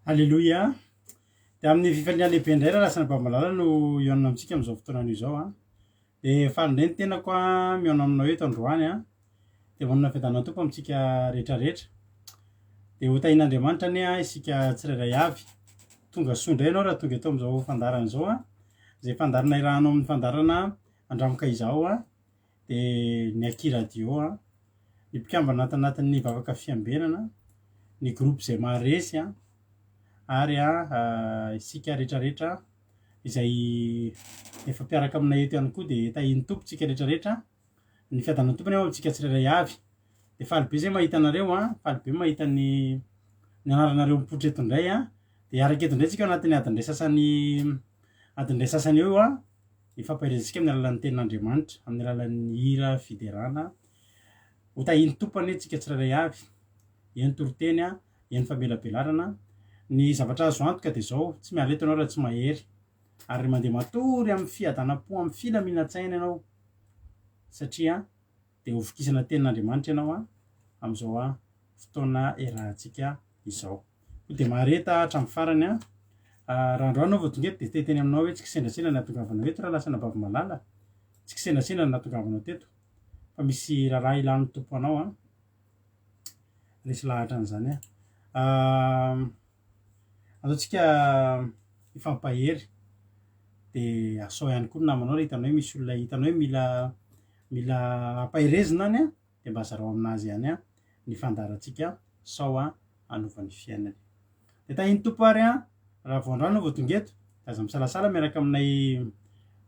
Alleloia. De amin'ny fifaliana lehibe indray raha lasana bamalala no ihaonana amintsika amin'izao fotoana izao a. De falindray ny tenako a mihaona aminao eto androany a. De vonona fiadanao tompo amintsika rehetrarehetra. De ho tahin'Andriamanitra anie a isika tsirairay avy. Tonga soa indray ianao raha tonga eto amin'izao fandarana izao a. Zay fandarana irahanao amin'ny fandarana andramoka izao a. De ny Aki radio a. Ny mpikambana anatin'ny vavaka fiambenana, ny groupe zay maharesy a. Ary isika rehetrarehetra izay efa mpiaraka aminay eto ihany koa de tahiny tompontsika rehetrarehetra ny fiadan'ny tompony ao amintsika tsirairay avy. De faly be zay mahita anareo a, faly be mahita ny anaranareo mipoitra eto indray a. De araka eto indray tsika anatin'ny adin'iray sasany eo a, ifampahirizantsika amin'ny alalan'ny tenin'Andriamanitra, amin'ny alalan'ny hira fiderana. Ho tahiny tompony antsika tsirairay avy, eny toroteny a, eny famelabelarana. Ny zavatra azo antoka de zao, tsy miala eto ianao raha tsy mahery, ary mandeha matory amin'ny fiadanam-po, amin'ny filaminan-tsaina ianao, satria de ho fokisana tenin'Andriamanitra ianao a amin'izao a fotoana iarahantsika izao. De mareta hatramin'ny farany a. Raha androany anao vao tonga eto de teteny aminao hoe tsy kisendrasendra ny hahatongavanao eto raha lasana bavimalala, tsy kisendrasendra ny nahatongavanao teto, fa misy raharaha ilan'ny tompo anao a. Resy lahatra an'izany a. Ataontsika ifampahery, de asao ihany koa ny namanao raha hitanao hoe misy olona hitanao hoe mila ampahirezina any a, de mba azarao aminazy ihany a ny fandarantsika sao a hanovan'ny fiainany. De tahiny tompo ary a, raha vao androany vao tonga eto, de aza misalasala miaraka aminay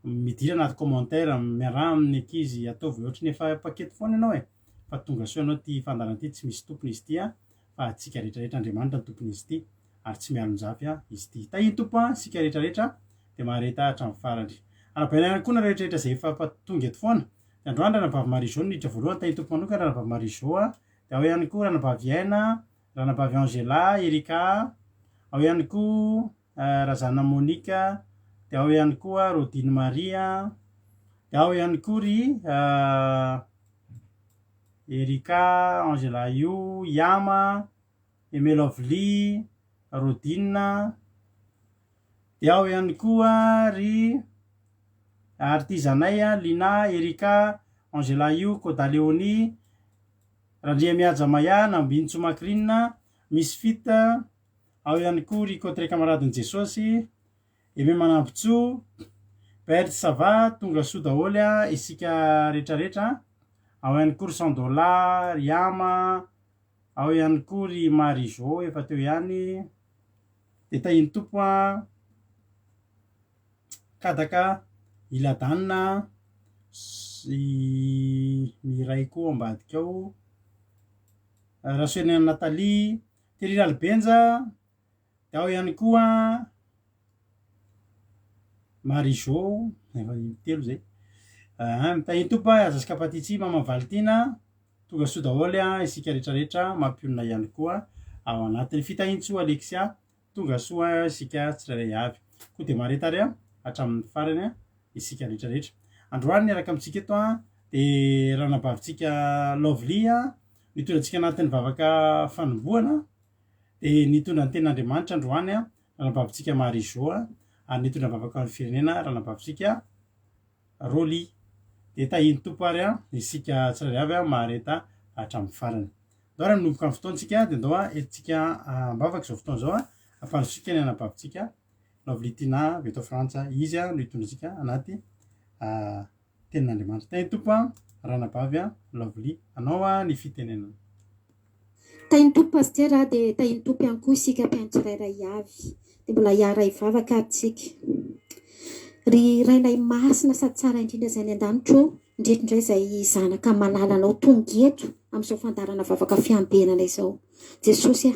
midira anaty commentaire miaraha amin'ny ankizy ataovy ohatry ny efa paketo foana ianao e. Fa tonga soa ianao ty fandarana ty, tsy misy tompony izy ty a, fa atsika rehetrarehetra Andriamanitra ny tompony izy ty, ary tsy mialon-jafy a izy ty. Tahiny tompo a sika rehetrarehetra de mareta hatramin'ny farany. Arabaina ihany koa na rehetrarehetra zay efa tonga eto foana. De androany Ranabavy Marie-Jo niditra voalohany, tahiny tompo manokana Ranabavy Marie-Jo a. De ao ihany koa Ranabavy Aina, Ranabavy Angela, Erika, ao ihany koa Razana Monika, de ao ihany koa Rodine Maria, de ao ihany koa ry Erika, Angela io, Yama, Emelovely, Rodine, de ao ihany koa ry artizanay a, Lina, Erika, Angela io, Koda Leonie, Randria Miaja Maya, Nambintso Makrina, Miss Fit, ao ihany koa ry Kotre Kamaradin Jesosy, Eme Manampitso, Bert Sava, tonga soa daholo a isika rehetrarehetra. Ao ihany koa ry Sandola, Yama, ao ihany koa ry Marie-Jo efa teo ihany. De tahiny tompo a Kadaka, Iladanina, Miray koa ambadika ao, Rasoena Natalie, Terira Albenja, de ao ihany koa Marie-Jo, efa telo zay. Tahiny tompo a Azaska Patitsy, Mama Valtina, tonga soa daholo a isika rehetrarehetra, mampionona ihany koa ao anatin'ny fitahintsoa Alexia, tonga soa isika tsirairay avy. Koa de mareta ary a hatramin'ny farany a isika rehetrarehetra. Androany niaraka amintsika eto a de ranabavintsika Lovely a, nitondratsika anatin'ny vavaka fanombohana, de nitondra ny tenin'Andriamanitra androany a ranabavintsika Marie-Jo a, ary nitondra vavaka amin'ny firenena ranabavintsika Roly. De tahiny tompo ary a isika tsirairay avy a mareta hatramin'ny farany. Ndao ary minomboka amin'ny fotoantsika de ndao a entintsika ambavaka zao fotoana zao a ampandrotsika ny anabavintsika Lovely Tina avy eto Frantsa, izy a no hitondratsika anaty tenin'Andriamanitra. Tahiny tompo a Ranabavy a Lovely, anao a ny fitenenana. Tahiny tompo pasitera, de tahiny tompo ihany koa isika mpiaino tsirairay avy, de mbola hiara hivavaka atsika. Ry rainay masina sady tsara indrindra zay ny an-danitro, indrindray zay zanaka malalanao tonga eto amin'izao fandarana vavaka fiambenana izao. Jesosy a,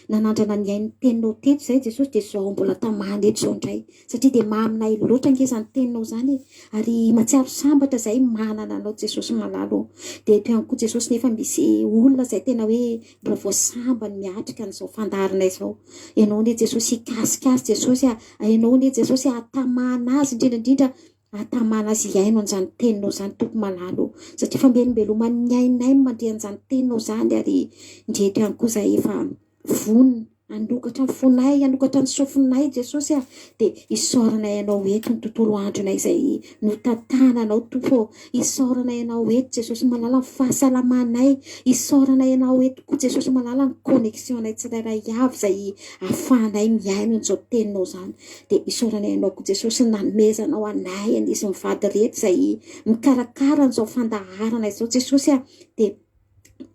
nanandrana ny ainy teninao teto zay Jesosy, de zao mbola tamany eto zao indray, satria de mahaminay loatra angezany teninao zany, ary matsiaro sambatra zay manana anao Jesosy malalo. De eto ihany koa Jesosy nefa misy olona zay tena hoe mbola voasambany miatrika an'izao fandarana izao. Ianao ne Jesosy ikasikasy Jesosy a, ianao ne Jesosy atamana azy indrindrandrindra, atamana azy iaino an'izany teninao zany tompo malalo, satria fambelombelomany ny ainay mandre an'izany teninao zany, ary ndreto ihany koa zay efa vonona andokatra ny fonay, andokatra ny sofinay Jesosy dia isaoranay ianao eto ny tontolo andronay izay notantananao Tompo, isaoranay ianao eto Jesosy malala ny fahasalamanay, isaoranay ianao eto koa Jesosy malala ny connexionnay tsirairay avy izay ahafahanay miaino an'izao teninao izany, dia isaoranay ianao koa Jesosy nanomezanao anay anisy mivady rehetra izay mikarakara an'izao fandaharana izao Jesosy dia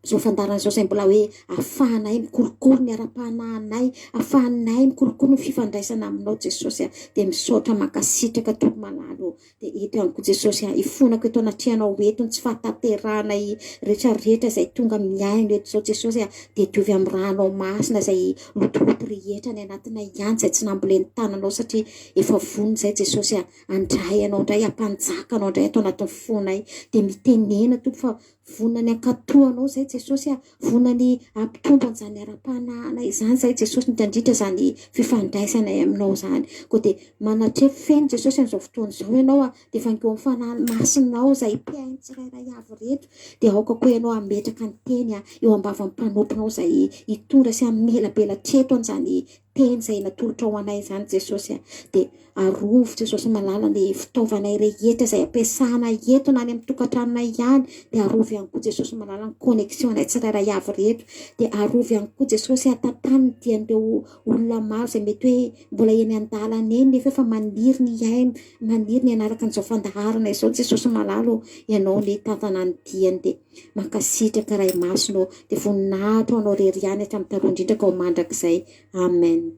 zao fandarana zao izay mbola hoe ahafahanay mikolokolo ny ara-panahinay, ahafahanay mikolokolo ny fifandraisana aminao Jesosy dia misaotra mankasitraka tompo malalo, dia eto ihany koa Jesosy ifonako eto anatrihanao eto ny tsy fahatanteranay rehetrarehetra izay tonga miaino eto zao Jesosy dia diovy amin'ny ranao masina izay lotoloto rehetra ny anatinay ihany izay tsy namboleny tananao satria efa vonona izay Jesosy andray anao indray, ampanjaka anao indray ato anatin'ny fonay, dia mitenena tompo fa vonona ny ankatoanao izay Jesosy vonona ny ampitombo an'izany ara-panahana izany izay Jesosy mitandritra izany fifandraisanay aminao izany, koa dia manatrefy feno Jesosy amin'izao fotoana izao ianao dia fankeo amin'ny fanahy masinao izay mpiaino tsirairay avy reto, dia aoka koa ianao ametraka ny teny eo ambavan'ny mpanomponao izay hitondra sy hamelabela-treto an'izany teny izay natolotra ho anay izany Jesosy, dia arovo Jesosy malala ny fitaovanay rehetra izay ampiasana eto na any amin'ny tokantranonay ihany, dia arovo ihany koa Jesosy malala ny connexionnay tsirairay avy reto, dia arovo ihany koa Jesosy atatany dian'ireo olona maro izay mety hoe mbola eny an-dalana eny nefa efa maniry ny aino, maniry ny anaraka an'izao fandaharana izao Jesosy malalo ianao ny tantana ny diany, dia mankasitraka ray masonao dia voninahitra anao rery ihany hatramin'ny taloha indrindra ka ho mandrakizay. Amen.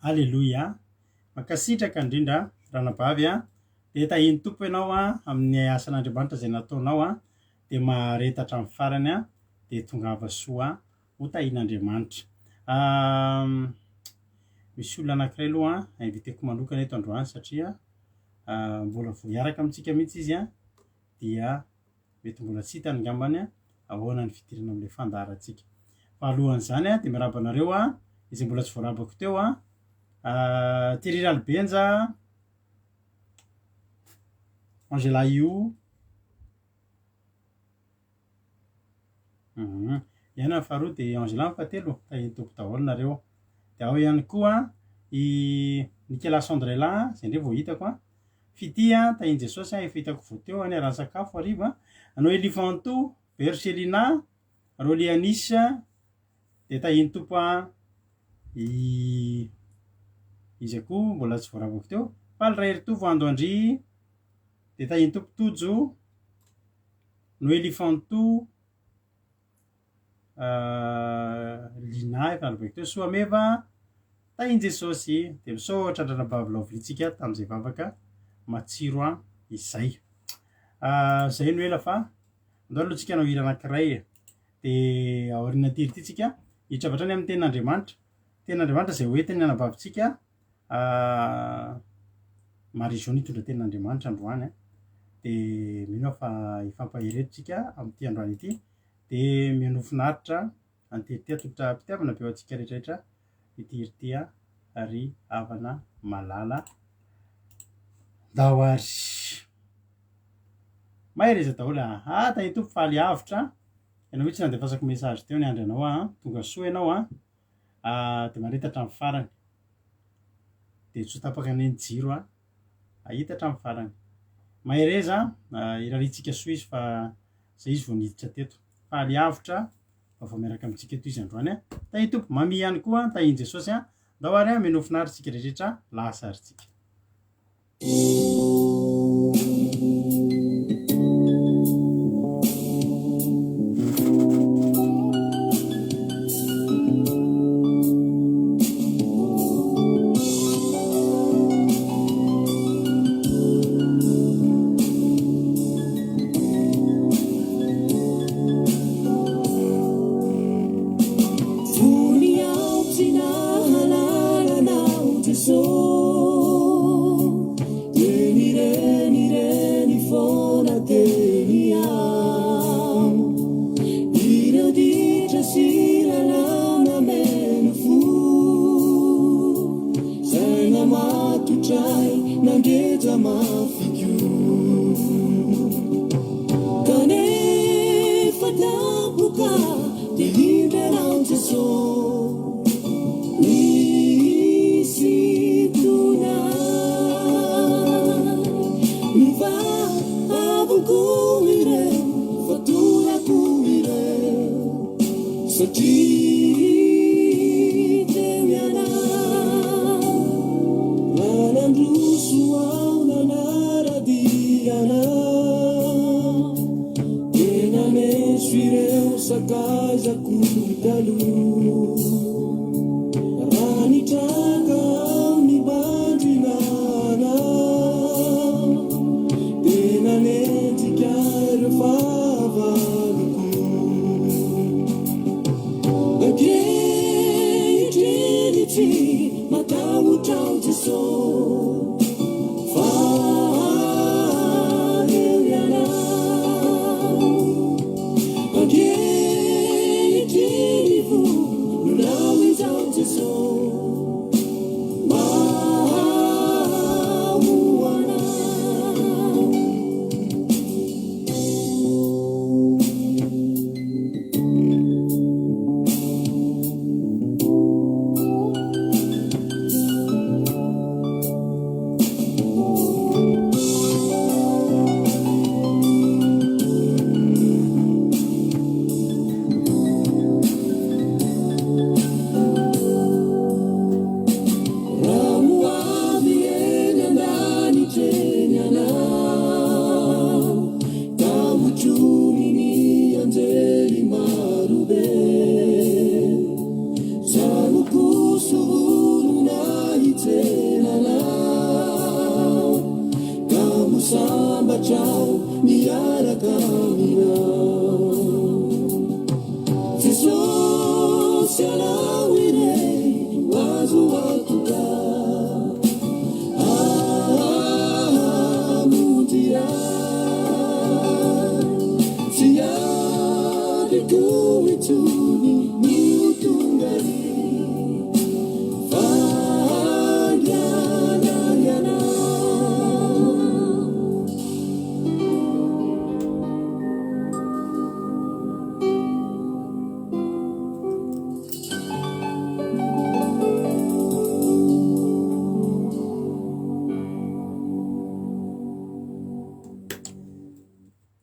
Alleluia. Mankasitraka indrindra ranabavy dia tahiny tompo ianao amin'ny asan'Andriamanitra izay nataonao dia maharetatra amin'ny farany dia tongava soa ho tahin'Andriamanitra. Misy olona anankiray aloha inviteko manokana eto androany satria mbola vao hiaraka amintsika mihitsy izy dia mety mbola tsy hitany ngambany ahoana ny fidirana amin'ilay fandaharantsika. Fa alohan'izany dia miaraba anareo izay mbola tsy voarabako teo Thierry Albenja, Angela Io, ihany faharoa dia Angela fahatelo tahiny tompo daholo nareo, dia ao ihany koa Nicolas Sandrelin izay ndray vao hitako Fity tahiny Jesosy efa hitako vao teo any arany sakafo hariva, anao Elifanto, Bercelina, Rolianis dia tahiny tompo izy koa mbola tsy voaravako teo, Palray Ritovo Andoandry dia tahiny tompo Tojo, no Elifanto, Lina efa nalobeko teo, Soameva, tahiny Jesosy dia misaotra andranabavy laovilitsika tamin'izay vavaka matsiro izay. Zay no ela fa andao alohantsika hanao hira anankiray dia aoriana tirytytsika hitravatra any amin'ny tenin'Andriamanitra, tenin'Andriamanitra izay hoentiny anabavintsika Marie-Jeanne hitondra tenin'Andriamanitra androany dia mino fa hifampaheretontsika amin'ity androany ity, dia miano finaritra anterity atolotra mpitiavana beo antsika rehetrarehetra ity ary havana malala dahoary. Mahay reza daholo tahiny tompo faly avitra ianao mihitsy na dia fasako message teo ny andranao tonga soa ianao dia maretatra amin'ny farany dia tsy ho tapaka ny jiro ahitatra amin'ny farany. Mahay reza iraritsika soa izy fa izay izy vao niditra teto, faly avitra fa vao miaraka amintsika eto izy androany tahiny tompo mami ihany koa tahiny Jesosy dahoary miano finaritsika rehetrarehetra lahasarytsika. Kanefa tampoka dia hindra nanjeso satria temiana nanandroso ao nanaradiana tena meso ireo sakaizako talo raha nitraka ao ny bandrinana tena nentika ireo fahavaloko akehitrelitsy matahotrao Jesosy fa eo iana akehitrelivo nonao izao Jesosy mahoana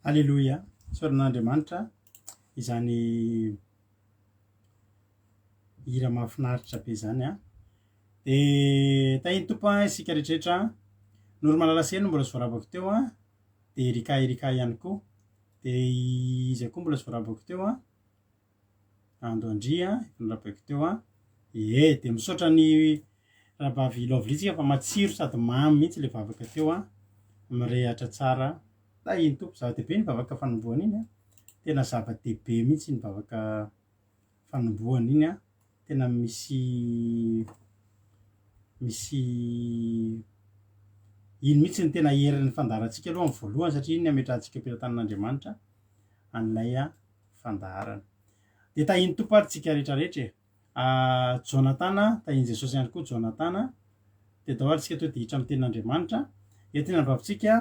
Alleluia, soran'Andriamanitra izany hira mahafinaritra be zany a de tahiny tompo isika rehetrarehetra noro malalaseno mbola soravako teo a de erika ihany koa de izy koa mbola soravako teo a Andoandria norapako teo a de misaotra ny rabavy lovilitsika fa matsiro sady mamy mihitsy le vavaka teo a mirehatra tsara tahiny tompo zava-dehibe ny vavaka fanombohana iny a tena zava-dehibe mihitsy ny vavaka fanombohana iny a tena misy iny mihitsy ny tena herin'ny fandaharantsika aloha amin'ny voalohany satria iny ametrahantsika ampitan'Andriamanitra an'ilay a fandaharana de tahiny tompo ary tsika rehetrarehetra Jonatana tahiny Jesosy ihany koa Jonatana de dao ary tsika to de hitra amin'ny tenin'Andriamanitra entina ny vavintsika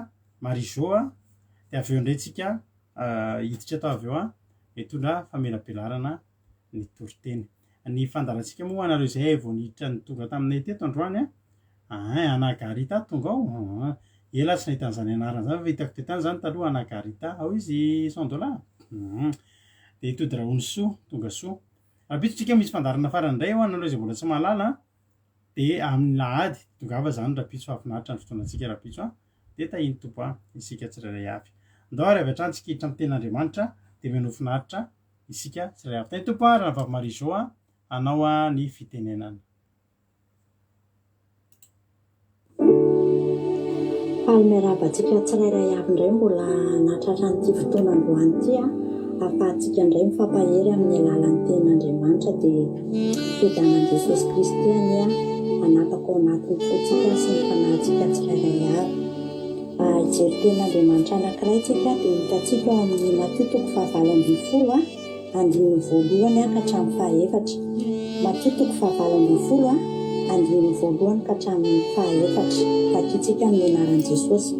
Marizoa de aveo ndray tsika hiditra atao aveo a mitondra famelabelarana ny toriteny ny fandaharantsika moa anareo izay vao niditra ny tonga taminay teto androany a Anagarita tonga ao ela tsy nahita an'izany anarana zany fa hitako tetany zany taloha Anagarita ao izy $100 de tody rahony soa tonga soa rapitsitsika misy fandarana farany indray ao anareo izay mbola tsy mahalala de amin'ny lahady tongava zany rapitso fahafinaritra ny fotoanantsika rapitso a de tahiny tompo a isika tsirairay avy ndao ary avy hatrany tsika hiditra amin'ny tenin'Andriamanitra de meno finaritra isika tsirairay avy tahiny tompo a raha vavy Marizoa anao a ny fitenenana Almerabantsika tsirairay avy indray mbola natratranyity fotoanandroany ity a ahafahantsika indray mifampahery amin'ny alalan'ny tenin'Andriamanitra dia fidanan'i Jesosy Kristy ania anapaka ao anatin'ny fotsika sy ny fanahintsika tsirairay avy. Hijery tenin'Andriamanitra anankiray tsika dia hitantsika ao amin'ny Matthieu 7:20 andininy voalohany ka hatramin'ny fahaefatra. Matthieu 7:20 andininy voalohany ka hatramin'ny fahaefatra. Vakitsika amin'ny anaran'i Jesosy.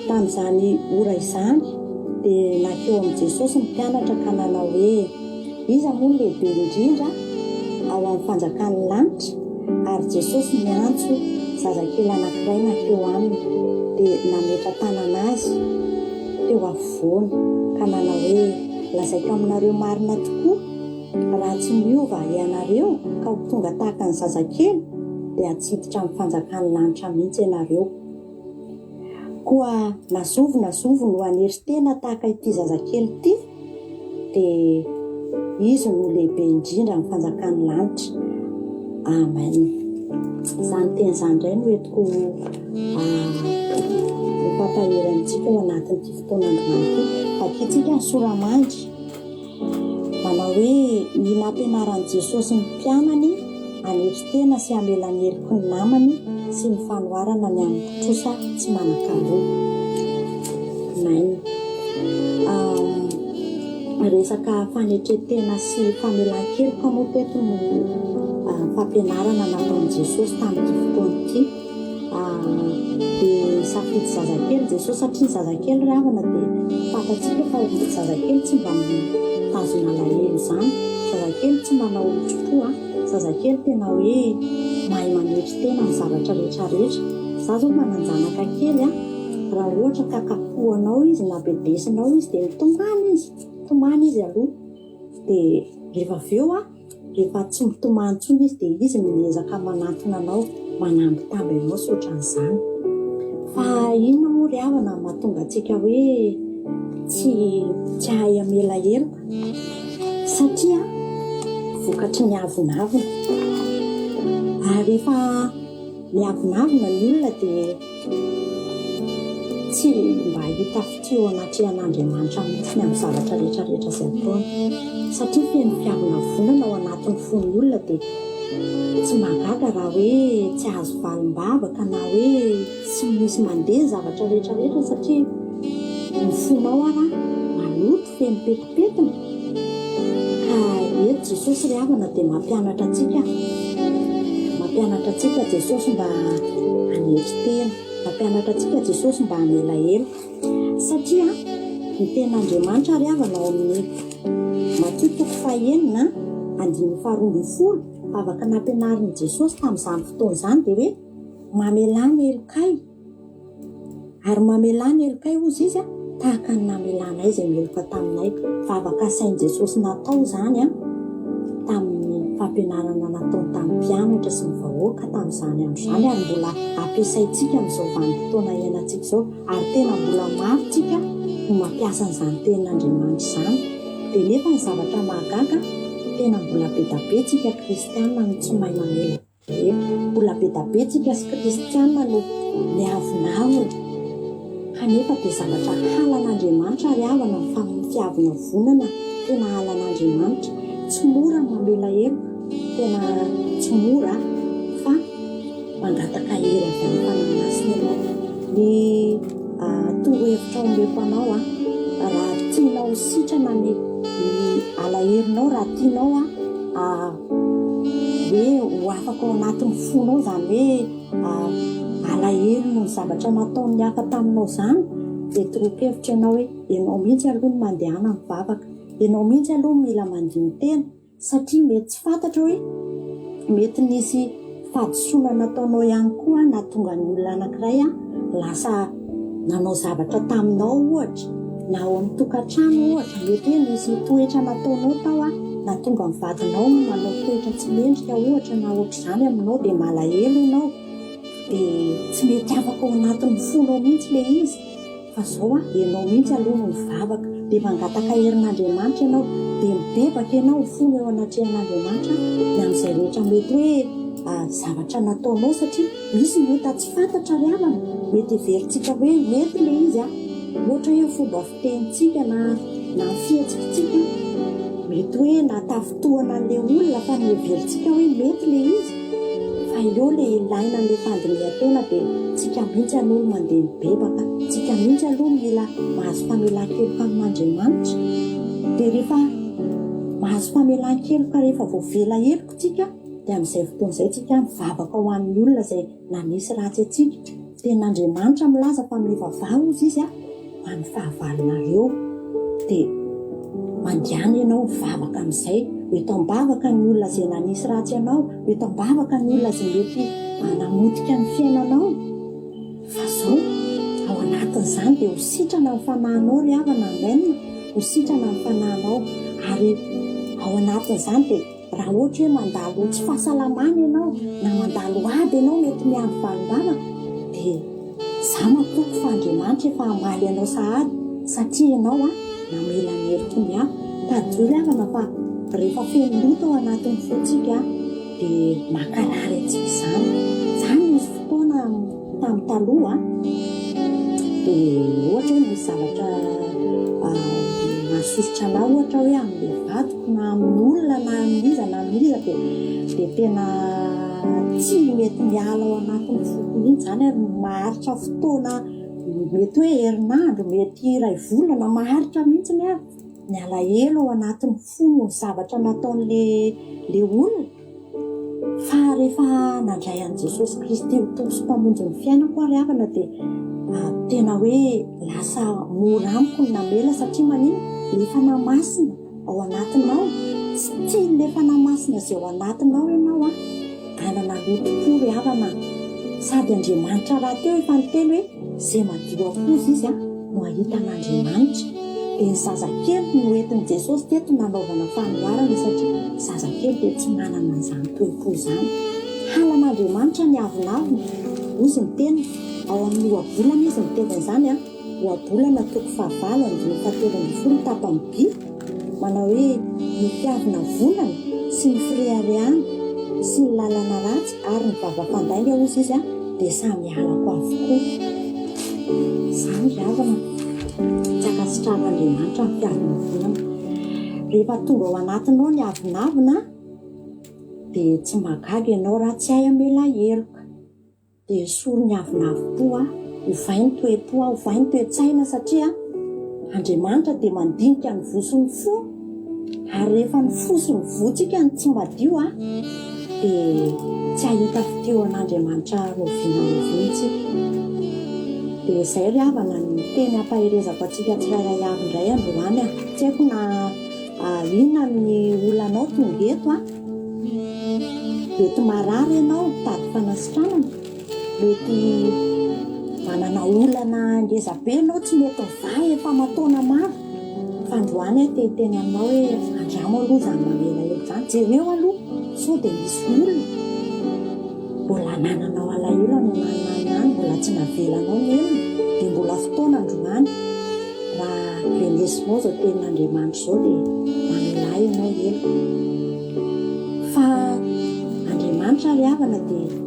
Tamin'izany ora izany dia nakeo amin'i Jesosy ny mpianatra ka nanao hoe iza moa no lehibe indrindra ao amin'ny fanjakan'ny lanitra, ary Jesosy miantso zazakely anankiray nakeo aminy dia nametra tanana azy teo afovoany ka nanao hoe lazaiko aminareo marina tokoa raha tsy miova ianareo ka ho tonga tahaka ny zazakely dia atsiditra amin'ny fanjakany lanitra mihitsy ianareo. Koa nazovo no aneritena tahaka ity zazakely ity dia izy no lehibe indrindra amin'ny fanjakany lanitra. Amen. Izany teny izany indray no entiko mampampahery amintsika ao anatin'ity fotoanandroany ity. Vakitsika ny soramandry manao hoe ny nampianaran'i Jesosy ny mpianany aneritena sy amelany heloky ny namany sy ny fanoharana ny amin'ny trosa tsy manan-karoa. Amen. Resaka fanetretena sy famelan-keloka moa teto no fampianarana nataon'i Jesosy tamin'ity fotoana ity. Dia safidy zazakely Jesosy satria ny zazakely ravana dia fantatsika fa ny zazakely tsy mba mitazona lahelo izany. Zazakely tsy manao otrotro, zazakely tena hoe mahay maneritena amin'ny zavatra rehetrarehetra. Za zao mananjanaka kely raha ohatra ka kapohanao izy na bedesinao izy dia mitomany izy aloha. Dia rehefa avy eo rehefa tsy mitomany intsony izy dia izy miezaka manantona anao, manambitamby anao soatran'izany. Fa inona moa ry havana mahatonga antsika hoe tsy hay amela heloka? Satria vokatry ny avonavona. Ary rehefa miavonavona ny olona dia tsy mba hita fiteo anaty an'Andriamanitra mihitsy amin'ny zavatra rehetrarehetra izay ataony. Satria feno fiavonavonana ao anatin'ny fon'ny olona dia tsy mahagaga raha hoe tsy azo valim-bavaka na hoe tsy misy mandeha zavatra rehetrarehetra satria ny fonao maloto feno petipetina. Ka eto Jesosy ry havana dia mampianatra antsika Jesosy mba aneritena, mampianatra antsika Jesosy mba hamela heloka. Satria ny ten'Andriamanitra ry havana ao amin'ny Mateo 9:12 afaka nampianarin'i Jesosy tamin'izany fotoana izany dia hoe mamelany helokay. Ary mamelany helokay ozy izy tahaka ny namelanay izay meloka taminay. Fa afaka sain'i Jesosy natao izany tamin'ny fampianarana nataony tamin'ny mpianatra sy ny vahoaka tamin'izany andro izany, ary mbola ampiasaintsika amin'izao vanim-potoana iainantsika izao. Ary tena mbola maro tsika no mampiasa an'izany tenin'Andriamanitra izany. Dia nefa ny zavatra mahagaga tena mbola be da be tsika kristianina no tsy mahay mamela heloka. Mbola be da be tsika kristianina no miavonavona. Kanefa dia zavatra halan'Andriamanitra ry havana ny fiavonavonana, tena halan'Andriamanitra. Tsy mora mamela heloka, tena tsy mora, fa mangataka hery avy amin'ny fanamasina ianao. Ny torohevitra omeko anao raha tianao sitrana ny alaherinao, raha tianao hoe ho afaka ao anatin'ny fonao izany hoe alahelo no zavatra nataon'ny hafa taminao izany, dia torohevitra ianao hoe ianao mihitsy aloha no mandehana mivavaka, ianao mihitsy aloha mila mandiny tena, satria mety tsy fantatra hoe mety nisy fahadisoana nataonao ihany koa na tonga ny olona anankiray lasa nanao zavatra taminao ohatra, na ao amin'ny tokantrano ohatra, mety hoe nisy toetra nataonao tao na tonga ny vadinao manao toetra tsy mendrika ohatra na ohatr'izany aminao dia malahelo ianao, dia tsy mety afaka ao anatin'ny fonao mihitsy ilay izy. Fa izao ianao mihitsy aloha no mivavaka, dia mangataka herin'Andriamanitra ianao, dia mibebaka ianao ny fona eo anatrehan'Andriamanitra ny amin'izay rehetra mety hoe zavatra nataonao, satria misy mety tsy fantatra ry havana, mety heverintsika hoe mety ilay izy ohatra hoe fomba fitenitsika na fihetsikitsika, mety hoe natafotohana an'ilay olona fa ny heverintsika hoe mety ilay izy. Fa eo ilay ilaina an'ilay fandinihan-tena dia tsika mihitsy aloha mandeha mibebaka, tsika mihitsy aloha mila mahazo famelan-keloka amin'Andriamanitra. Dia rehefa mahazo famelan-keloka, rehefa voavela heloka tsika, dia amin'izay fotoana izay tsika mivavaka ho an'ny olona izay nanisy ratsy atsika. Ten'Andriamanitra milaza fa mivavaha ozy izy amin'ny fahavalonareo, dia mandihana ianao mivavaka amin'izay, hoetam-bavaka ny olona izay nanisy ratsy ianao, hoetam-bavaka ny olona izay mety namotika ny fiainanao. Fa izao ao anatin'izany dia ho sitrana ny fanahinao ry havana, amen. ho sitrana ny fanahinao ary ao anatin'izany dia raha ohatra hoe mandalo tsy fahasalamana ianao na mandalo ady ianao mety miandry valom-bava dia za matoko fa Andriamanitra efa hamaly ianao sahady satria ianao namela ny hery tonga aho tadiro havana fa rehefa feno loto ao anatin'ny fotsika dia makarary atsika izany misy fotoana tamin'ny taloha dia ohatra hoe misy zavatra mahasosotra anao ohatra hoe amin'ilay vadiko na amin'ny olona na amin'iza dia tena tsy mety miala ao anatin'ny foko mihitsy zany ary maharitra fotoana mety hoe herinandro mety iray volana maharitra mihitsy ny alahelo ao anatin'ny fono ny zavatra nataon'le olona fa rehefa nandray an'i Jesosy Kristy ho tompo sy mpamonjy ny fiainako ary havana dia tena hoe lasa mora amiko ny namela satria manino le fanamasina ao anatinao tsy le fanamasina izay ao anatinao ianao anana lotopory havana sady Andriamanitra raha teo efa niteny hoe izay madio akozy izy no ahitan'Andriamanitra dia ny zazakely no entin'i Jesosy teto nanaovana fanoharana satria zazakely dia tsy manana an'izany toepo izany halan'Andriamanitra ny avinavina ozy ny teny ao amin'ny ohabolana izy miteny izany ohabolana toko 7:17 tapany by manao hoe ny fiavina volana sy ny firehareana sy ny lalana ratsy ary ny vava-pandainga ozy izy dia samy halako avokoa izany ravana tsy akasitrahan'Andriamanitra ny fiavina volana rehefa tonga ao anatinao ny avinavina dia tsy magaga ianao raha tsy hay amela heloka dia soro ny avinavo-po hovainy toe-po hovainy toe-tsaina satria Andriamanitra dia mandinika ny voson'ny fo ary rehefa ny fosy ny votsika ny tsy madio dia tsy ahita fiteo an'Andriamanitra roviana mihitsy dia izay ry havana ny teny ampaherezako antsika tsirairay avy indray androany tsy haiko na inona ny olanao tonga eto mety marary ianao tady fanasitranana mety manana olana ngeza be ianao tsy mety mivay efa mataona maro fa androany teteny aminao hoe andramo aloha izany mamela elo izany jereo aloha sao dia misy olona mbola nananao alahelo no nanany mbola tsy navelanao ny elona dia mbola fotoana androany raha venesinao zao tenin'Andriamanitra zao dia mamela ianao elo fa Andriamanitra ry havana dia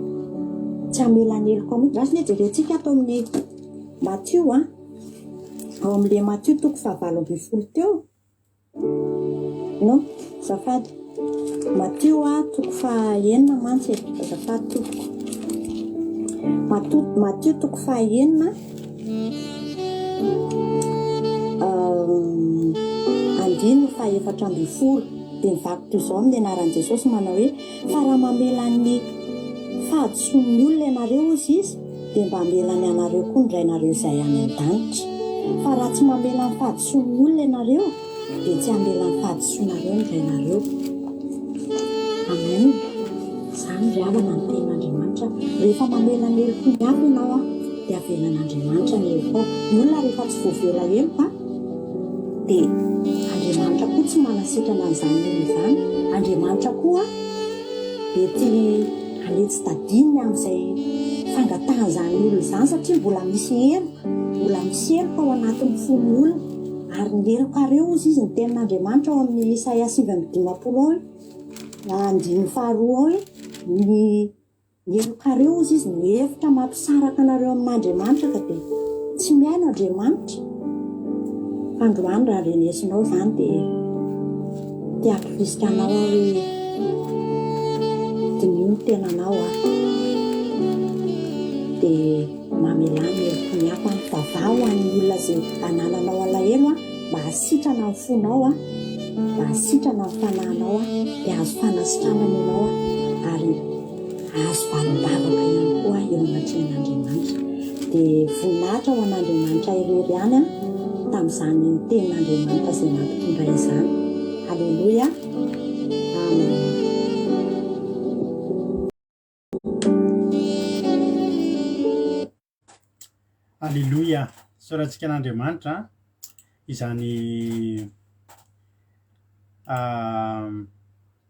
tsy hamela ny eloko mihitsy rasy ny jerentsika ato amin'ny Matthieu ao amin'ilay Matthieu toko 7:20 teo no zafady Matthieu toko 9 mantsy zafady toko Matthieu toko 9 andino 14 dia mivaky toy izao amin'ny anaran'i Jesosy manao hoe fa raha mamela ny fahadisoan'ny olona ianareo izy dia mba hamelany anareo koa ny rainareo izay any an-danitra fa raha tsy mamela ny fahadisoan'ny olona ianareo dia tsy hamela ny fahadisoanareo ny rainareo amen izany ry havana ny tenin'Andriamanitra rehefa mamela ny eloko ny avy ianao dia avelan'Andriamanitra ny eloko ny olona rehefa tsy voavela eloko dia Andriamanitra koa tsy manasitrana an'izany olona izany Andriamanitra koa mety hanetsy tadininy amin'izay fangatahan'izany olona izany satria mbola misy eloka ao anatin'ny fon'ny olona ary ny elokareo izy ny tenin'Andriamanitra ao amin'ny Isaia 7:12 ao andiny faharoa ao ny elokareo izy ny hevitra mampisaraka anareo amin'Andriamanitra ka dia tsy miaino Andriamanitra androany raha renesinao izany dia tiako fisikanao hoe dinio ny tenanao dia mamelany eloko ny hafa ny vavao any olona izay anananao alahelo mba hasitrana ny fonao mba hasitrana ny fanahinao dia azo fanasitranana ianao ary azo valom-bavaka ihany koa eo anatrehan'Andriamanitra dia voninahitra ho an'Andriamanitra irery any tamin'izany ny tenin'Andriamanitra izay mampitondra izany Alleluia amen. Alleluia sorantsika an'Andriamanitra izany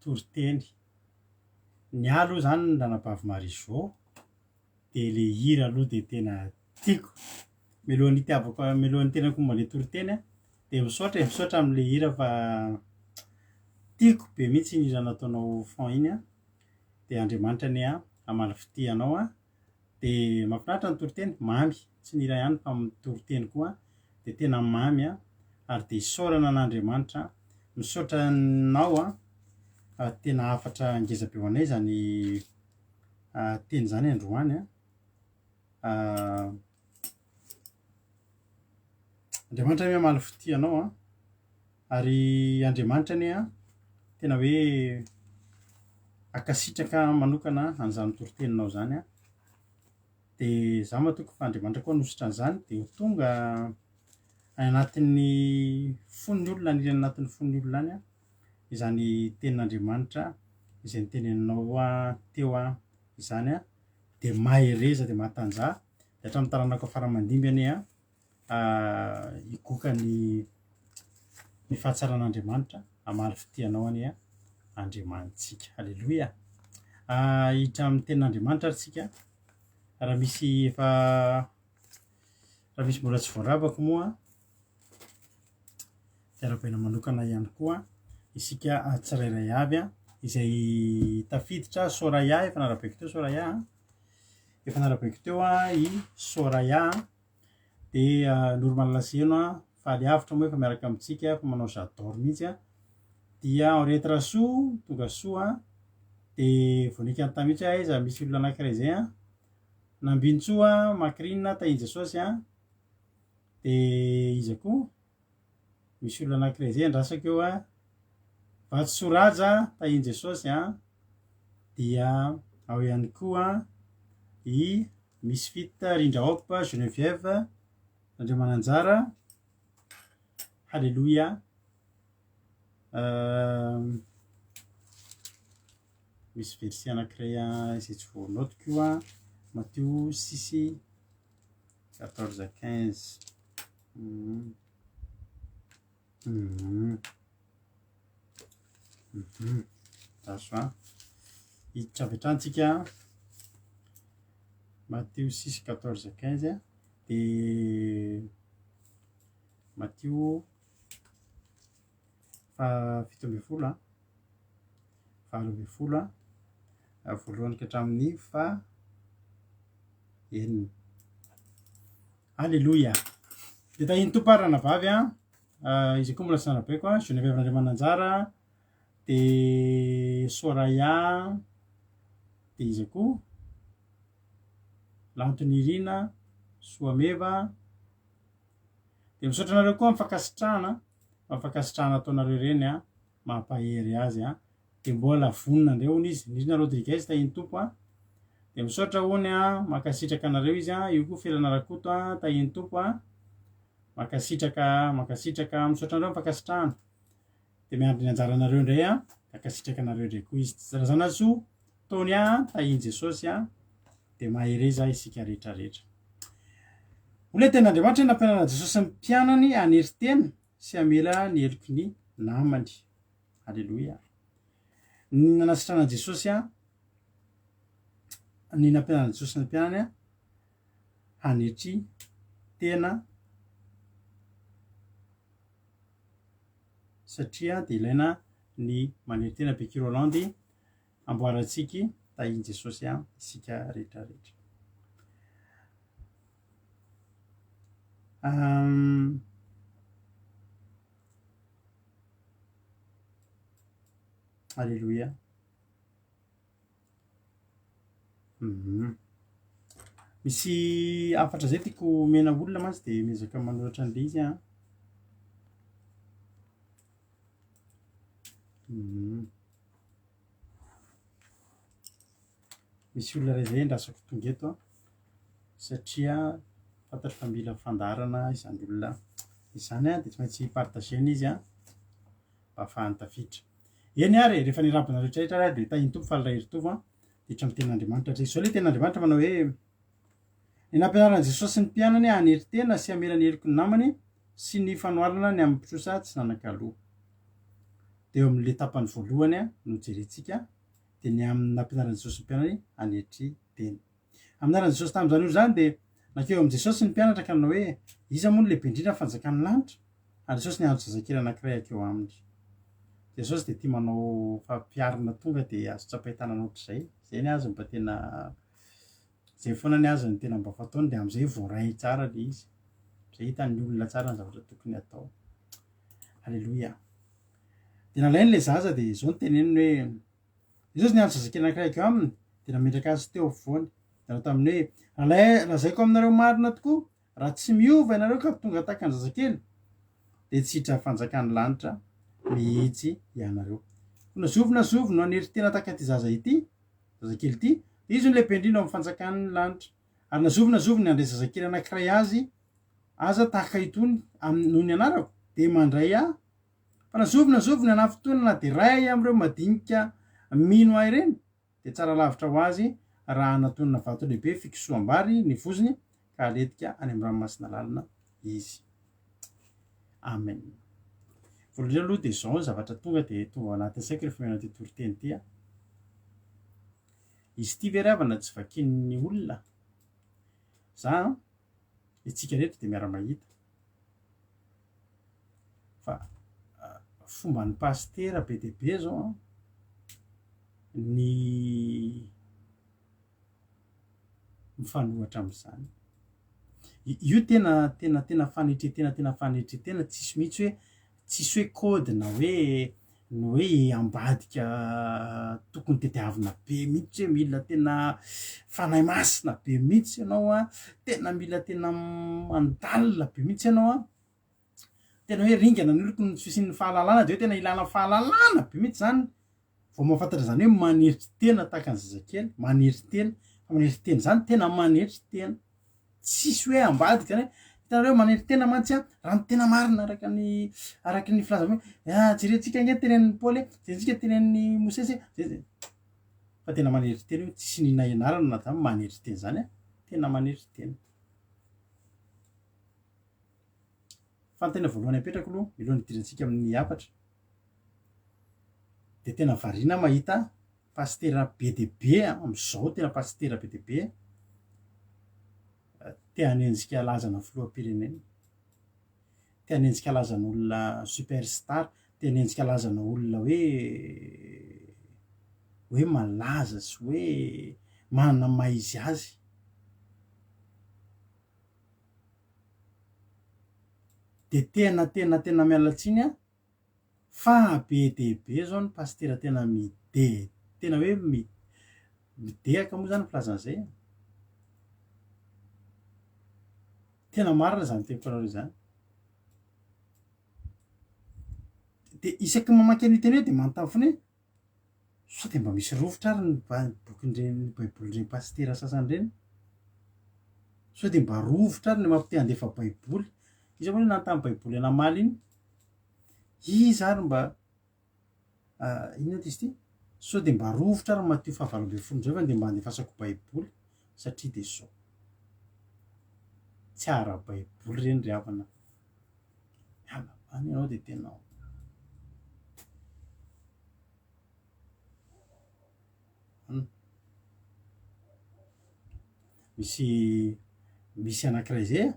toriteny ny aloha zany nranabavy Marizô de le hira aloha de tena tiako mialohan'ny itiavako mialohan'ny tenako momba le toriteny de misaotra am'le hira fa tiako be mihitsy ny hira nataonao fond iny de Andriamanitra ny amaly fity anao de mahafinaritra ny toriteny mamy tsy ny hira ihany fa toriteny koa de tena mamy ary de isaorana an'Andriamanitra misaotra anao tena afatra ngeza be ho anay zany teny zany androany Andriamanitra miamaly fity anao ary Andriamanitra ny tena hoe akasitraka manokana an'izany toriteninao zany de za matoky fa Andriamanitra koa nositra an'izany de ho tonga anatin'ny fon'ny olona ny anatin'ny fon'ny olona any izany tenin'Andriamanitra izay niteneninao teo izany de mahereza de mahatanjah de hatramin'ny taranako faramandimby any higoka ny fahatsaran'Andriamanitra amaly fitianao any Andriamanitsika. Halleloia. Hiditra amin'ny tenin'Andriamanitra ary tsika raha misy mbola tsy voaravaka moa fiarahabaina manokana ihany koa isika tsirairay avy izay tafiditra Soraya efa narabaiko teo Soraya efa narabaiko teo i Soraya de Normal Laseno faly avitra moa efa miaraka amintsika fa manao j'adore mihitsy dia Henriette Rasoa tonga soa de vonika an-tany mihitsy aiza misy olona anankiray zay Nambintsoa Makrina Tahin Jesosy de iza koa misy olona anankiray zay andrasako eo Vatsoraja Tahin Jesosy dia ao ihany koa i Misfit Rindraop Geneviève Andriamananjara. Halleluia. Misy verset anankiray izay tsy voanotiko io Matthieu 6:14-15 aso hiditra avy hatrany Matthieu 6:14-15 de Matthieu 17:20 voalohany ka hatramin'ny enina. Halleluia. De tahiny tomparana vavy izy koa mbola sy narabaiko Geneviève Andriamananjara de Soraya de izy koa Lantony Irina Soameva de misaotra anareo koa mifankasitrahana ataonareo reny mampahery azy de mbola vonona andreo hony izy Nirina Rodriguez tahiny tompo de misaotra hony makasitraka anareo izy io koa Felana Rakoto tahiny tompo makasitraka misaotra anareo mifankasitrahana de miandry ny anjaranareo indray akasitraka anareo indray koa izy Zanasoa Tony Tahiny Jesosy de mahereza isika rehetrarehetra. Ole ten'Andriamanitra nampianarana Jesosy ny mpianany hanery teny sy hamela ny heloky ny namany. Halleluia. Ny nanasitrana Jesosy ny nampianarana Jesosy ny mpianany hanetry tena satria de ilaina ny manery tena Beky Rolandy amboarantsika Tahiny Jesosy isika rehetrarehetra. Alléluia. Misy afatra zay tiako mena olona mantsy de miezaka manoratra an'le izy misy olona ray zay ndrasako tonga eto satria fantatro fa mila fandarana izany olona izany de tsy maintsy partagena izy mba ahafahany tafiditra. Eny ary rehefa nirabina rehetrarehetra de tahiny tompo fa ray ritovo ditra amin'ny ten'Andriamanitra zao le ten'Andriamanitra manao hoe ny nampianarana Jesosy ny mpianany hanery tena sy hamela ny heloky ny namany sy ny fanoarana ny amin'ny mpitrosa tsy nanakaloha. De eo amin'le tapany voalohany no jerentsika de ny amin'ny nampianaran'i Jesosy ny mpianany anetry teny. Amin'anaran'i Jesosy tamin'izany io zany de nakeo amin'i Jesosy ny mpianatra ka nanao hoe iza moa no lehibe indrindra ny fanjakan'ny lanitra? Ary Jesosy niandry zazakely anankiray akeo aminy. Jesosy de tia manao fampiarina tonga de azo tsapahi-tanana ohatr'izay. Zay ny azy mba tena zay foana ny azy ny tena mba fataony de am'izay voaray tsara le izy. Zay hitan'ny olona tsara ny zavatra tokony atao. Alleloia. De nalainy le zaza de zao ny teneniny hoe Jesosy niandry zazakely anankiray akeo aminy de nametraka azy teo afovoany. De nanao taminy hoe lazaiko aminareo marina tokoa raha tsy miova ianareo ka tonga tahaka ny zazakely de tsy hiditra fanjakan'ny lanitra mihitsy ianareo. Nazovo no anery tena tahaka ty zaza ity, zazakely ity, de izy no lehibe indrindra amin'ny fanjakan'ny lanitra. Ary nazovo ny andre zazakely anankiray azy aza tahaka itony noho ny anarako de mandray ahy. Fa nazovo ny anafotoana de ray am'ireo madinika mino ahy ireny de tsara lavitra ho azy raha anatonana vato lehibe fikisoam-bary ny vozony ka aletika any amin'ny ranomasina lalina izy. Amen. Voalohany aloha de zao zavatra tonga de tonga anatin'ny saiko rehefa mianatra ty toriteny ty. Izy ty ve ravana tsy vakin'ny olona? Za itsika rehetra de miara-mahita fa fomba ny pastera be deaibe zao ny mifanohatra am'izany. Io tena fanetretena tsisy mihitsy hoe tsisy hoe kôdina hoe ny hoe ambadika tokony tetiavina be mihitsy hoe mila tena fanahy masina be mihitsy ianao tena mila tena mandalina be mihitsy ianao tena hoe ringana ny oloko ny fisian'ny fahalalana de hoe tena ilana fahalalana be mihitsy zany vao mahafantatra zany hoe maneritry tena tahaka ny zazakely maneritry tena fa maneritry tena zany tena maneritry tena tsisy hoe ambadika zany hoe hitanareo maneritry tena mantsy raha ny tena marina araky ny filazana hoe jerentsika nge tenen'ny Paoly jerentsika tenen'ny Mosesy fa tena maneritry tena io tsisy nina ianarana na zany maneritry tena zany tena maneritry tena. Fa ny tena voalohany apetrako aloha milohan'ny idirantsika amin'ny hafatra de tena variana mahita pastera be deaibe am'izao tena pastera be deaibe te hanenjika lazana filoham-pirenena, te hanenjika lazana olona superstar, te hanenjika lazana olona hoe malaza sy hoe manana maha izy azy. De tena mialatsiny fa be deaibe zao ny pastera tena tena hoe midehaka moa zany filazan'izay. Tena marina zany teko anareo zany. De isaky mamaky an'io teny hoe de manontany foana hoe sao de mba misy rovitra ary ny bokin'ireny baibolin'ireny pastera sasany ireny? Sao de mba rovitra ary ny mampite handefa baiboly? Iza moa nanontany baiboly anamaly iny? Iza ary mba inona ty izy ty? Sao de mba rovitra ary Mateo 7:20 fa de mba handefasako baiboly satria de zao tsy ara-baiboly ireny ry havana. Miala any ianao de tena misy anankiray zay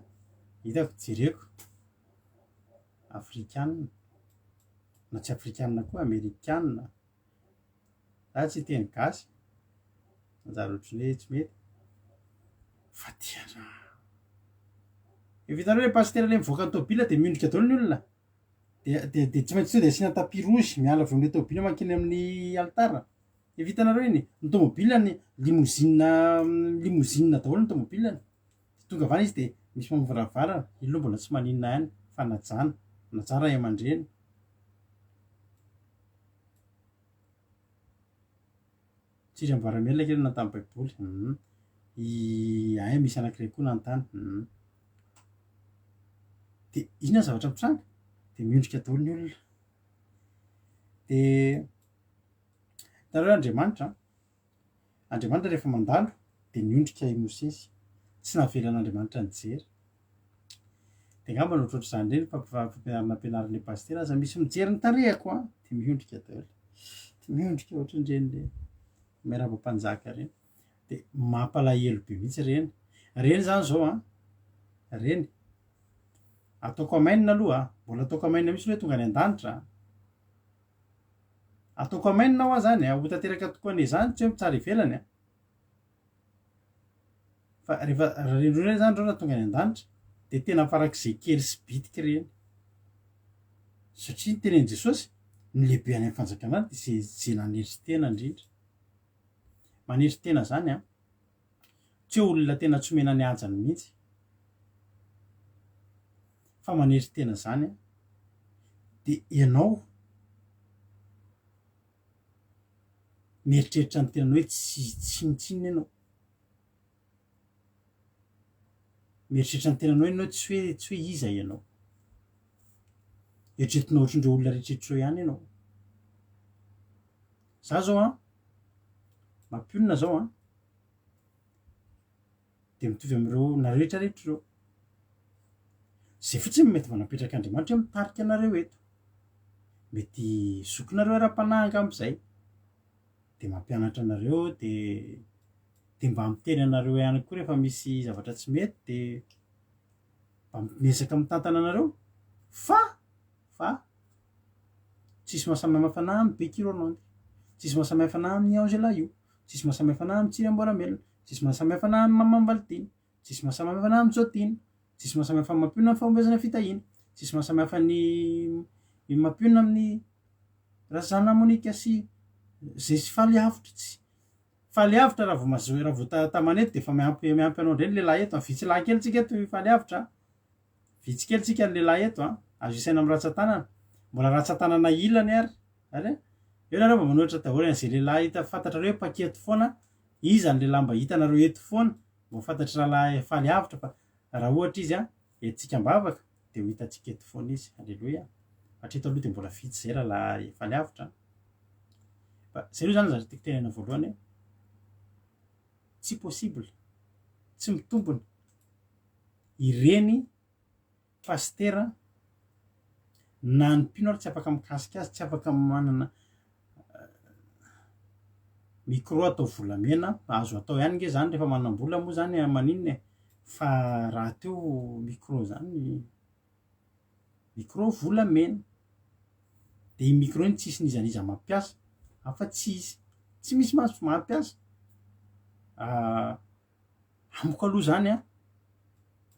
hitako jereko afrikanina na tsy afrikanina koa amerikanina za tsy teny gasy manjary ohatriny hoe tsy mety fa tiana vitanareo le pastera le mivoaka ny tôbila de miondrika daholo ny olona de tsy maintsy sao de asiana tapis rouge miala avy amin'le tôbila mankeny amin'ny altara. Vitanareo iny ny tômobilany limousine daholo ny tômobilany tonga avany izy de misy mamivaravarana iny loha mbola tsy maninona ihany fa najana ray aman-dreny. Tsiry am'varamelona kely nantany baiboly ay misy anankiray koa nanontany de inona zavatra mitranga de miondrika daholo ny olona. De hitanareo Andriamanitra rehefa mandalo de miondrika i Mosesy tsy nahavelan'Andriamanitra nijery de ngamba no ohatroatra zany reny fampianarana ampianarany pastera aza misy mijery ny tarehako a de miondrika daholo de miondrika ohatran'ireny le miarabam-panjaka reny de mampalahelo be mihitsy reny zany zao a reny ataoko amainina aloha mbola ataoko amainina misy hoe tonga any an-danitra ataoko amainina ho zany ho tanteraka tokoa ane zany tsy hoe mitsara ivelany a fa rehefa reny zany reo raha tonga any an-danitra de tena farak'izay kely sy bitika reny satria tenen'i Jesosy ny lehibe any amin'ny fanjakana de zay nanetry tena indrindra manetry tena zany a tsy hoe olona tena tsy omena ny ajany mihitsy fa manetry tena zany a de ianao mieritreritra ny tenanao hoe tsy mitsinona ianao mieritreritra ny tenanao ianao tsy hoe iza ianao eritreretinao ohatrandreo olona rehetrrehetrao ihany ianao za zao a mampionina zao a de mitovy am'ireo nareo rehetrarehetra reo zay fotsiny mety manapetraka Andriamanitra hoe mitarika anareo eto mety zokinareo ara-panahy angamb'izay de mampianatra anareo de mba miteny anareo ihany koa rehefa misy zavatra tsy mety de mba miezaka mitantana anareo fa tsisy mahasamihafa fanahy amin'ny Bekironandy tsisy mahasamihafa fanahy amin'ny Angela io tsisy mahasamihafa fanahy amin'ny Tsiramboramelona tsisy mahasamihafa fanahy amin'ny Mamambalitiny tsisy mahasamihafa fanahy amin'ny Jotina tsisy mahasamihafa mampionina amin'ny famombezana fitahina tsisy mahasamihafa ny mampionina amin'ny Razana Monika sy zay sy faly avitra tsy faly avitra raha vao tamanety de fa miampy anao ndray ny lehilahy eto vitsy lahy kely tsika eto faly avitra vitsy kely tsika ny lehilahy eto azo isaina amin'ny ratsan-tanana mbola ratsan-tanana ilany ary eo nareo mba manohitra daholo an'izay lehilahy hita fantatra reo paketo foana iza ny lehilahy mba hitanareo eto foana mba fantatry rahalahy faly avitra fa raha ohatra izy entsika mbavaka de ho hitantsika eto foana izy alleloia hatreto aloha de mbola vitsy zay rahalahy faly avitra zay aloha zany zary tiako tenena voalohany tsy possible tsy mitombona ireny pastera na ny mpino ary tsy afaka mikasika azy tsy afaka manana micro atao volamena azo atao ihany nge zany rehefa manam-bola moa zany maninona fa raha teo micro zany micro volamena de i micro iny tsisy nizaniza mampiasa afa tsy misy maso mampiasa amiko aloha zany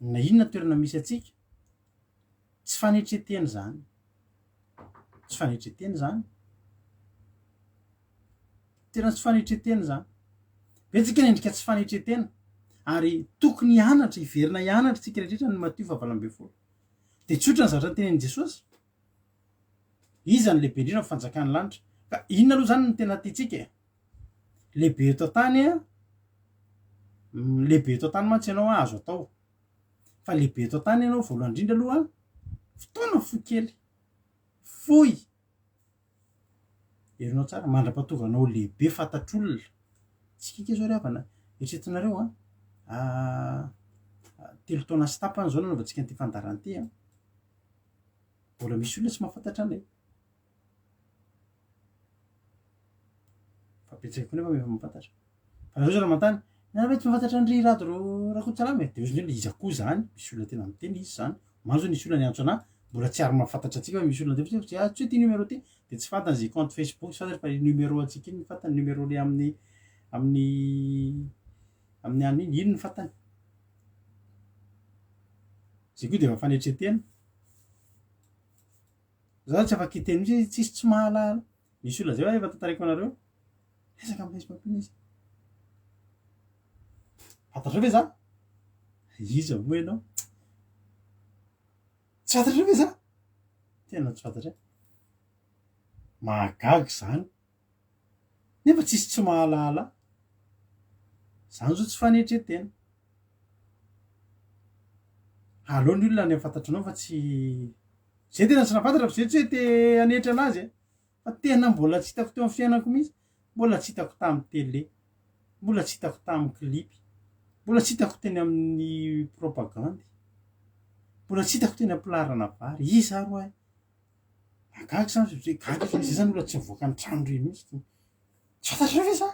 na inona toerana misy atsika tsy fanetreteny zany tena tsy fanetreteny zany betsika nendrika tsy fanetretena ary tokony hianatra hiverina hianatra tsika rehetrrehetra ny Matio 7:20 de tsotra ny zavatra tenen'i Jesosy iza ny lehibe indrindra fanjakany lanitra ka inona aloha zany ny tena tiatsika lehibe eto tany lehibe eto tany mantsy ianao azo atao fa lehibe eto tany ianao voalohany indrindra aloha fotoana fokely foy erinao tsara mandra-patovanao lehibe fantatr'olona tsika ke zao ry havana eritreretinareo telo taona sy tapany zao nanaovantsika nyity fandaran'ity mbola misy olona tsy mahafantatra anay fa betsaka koa nefa mefa mahafantatra fa nareo zao raha mantany nareo tsy mahafantatra ny ry rado Rakotosalama de ozy ndrindra iza koa zany misy olona tena miteny izy zany maro zao nisy olona ny antso anahy mbola tsy ary mahafantatra atsika fa misy olona de tsy hoe ty numéro ty de tsy fantany zay compte Facebook tsy fantany fa numéro atsika iny fantany numéro le amin'ny any iny ny fantany zay koa de efa fanetretena za tsy afaka hiteny mihitsy tsisy tsy mahalala misy olona zay efa tantariko anareo resaka amin'izy mampiona izy fantatrao ve za iza moa ianao tsy fantatrao ve za tena tsy fantatra mahagaga zany nefa tsisy tsy mahalala zany zao tsy fanetretena aleo ny olona ny fantatranao fa tsy zay tena tsy nafantatra fa zay tsy hoe te hanetra anazy fa tena mbola tsy hitako teo amin'ny fiainako mihitsy mbola tsy hitako tamin'ny tele mbola tsy hitako tamin'ny klipy mbola tsy hitako teny amin'ny propagandy mbola tsy hitako tena mpilarana vary iza ro ay agaga zany gaga zay zany ola tsy mivoaka ny trano reny mihitsy tsy fantatreo ve za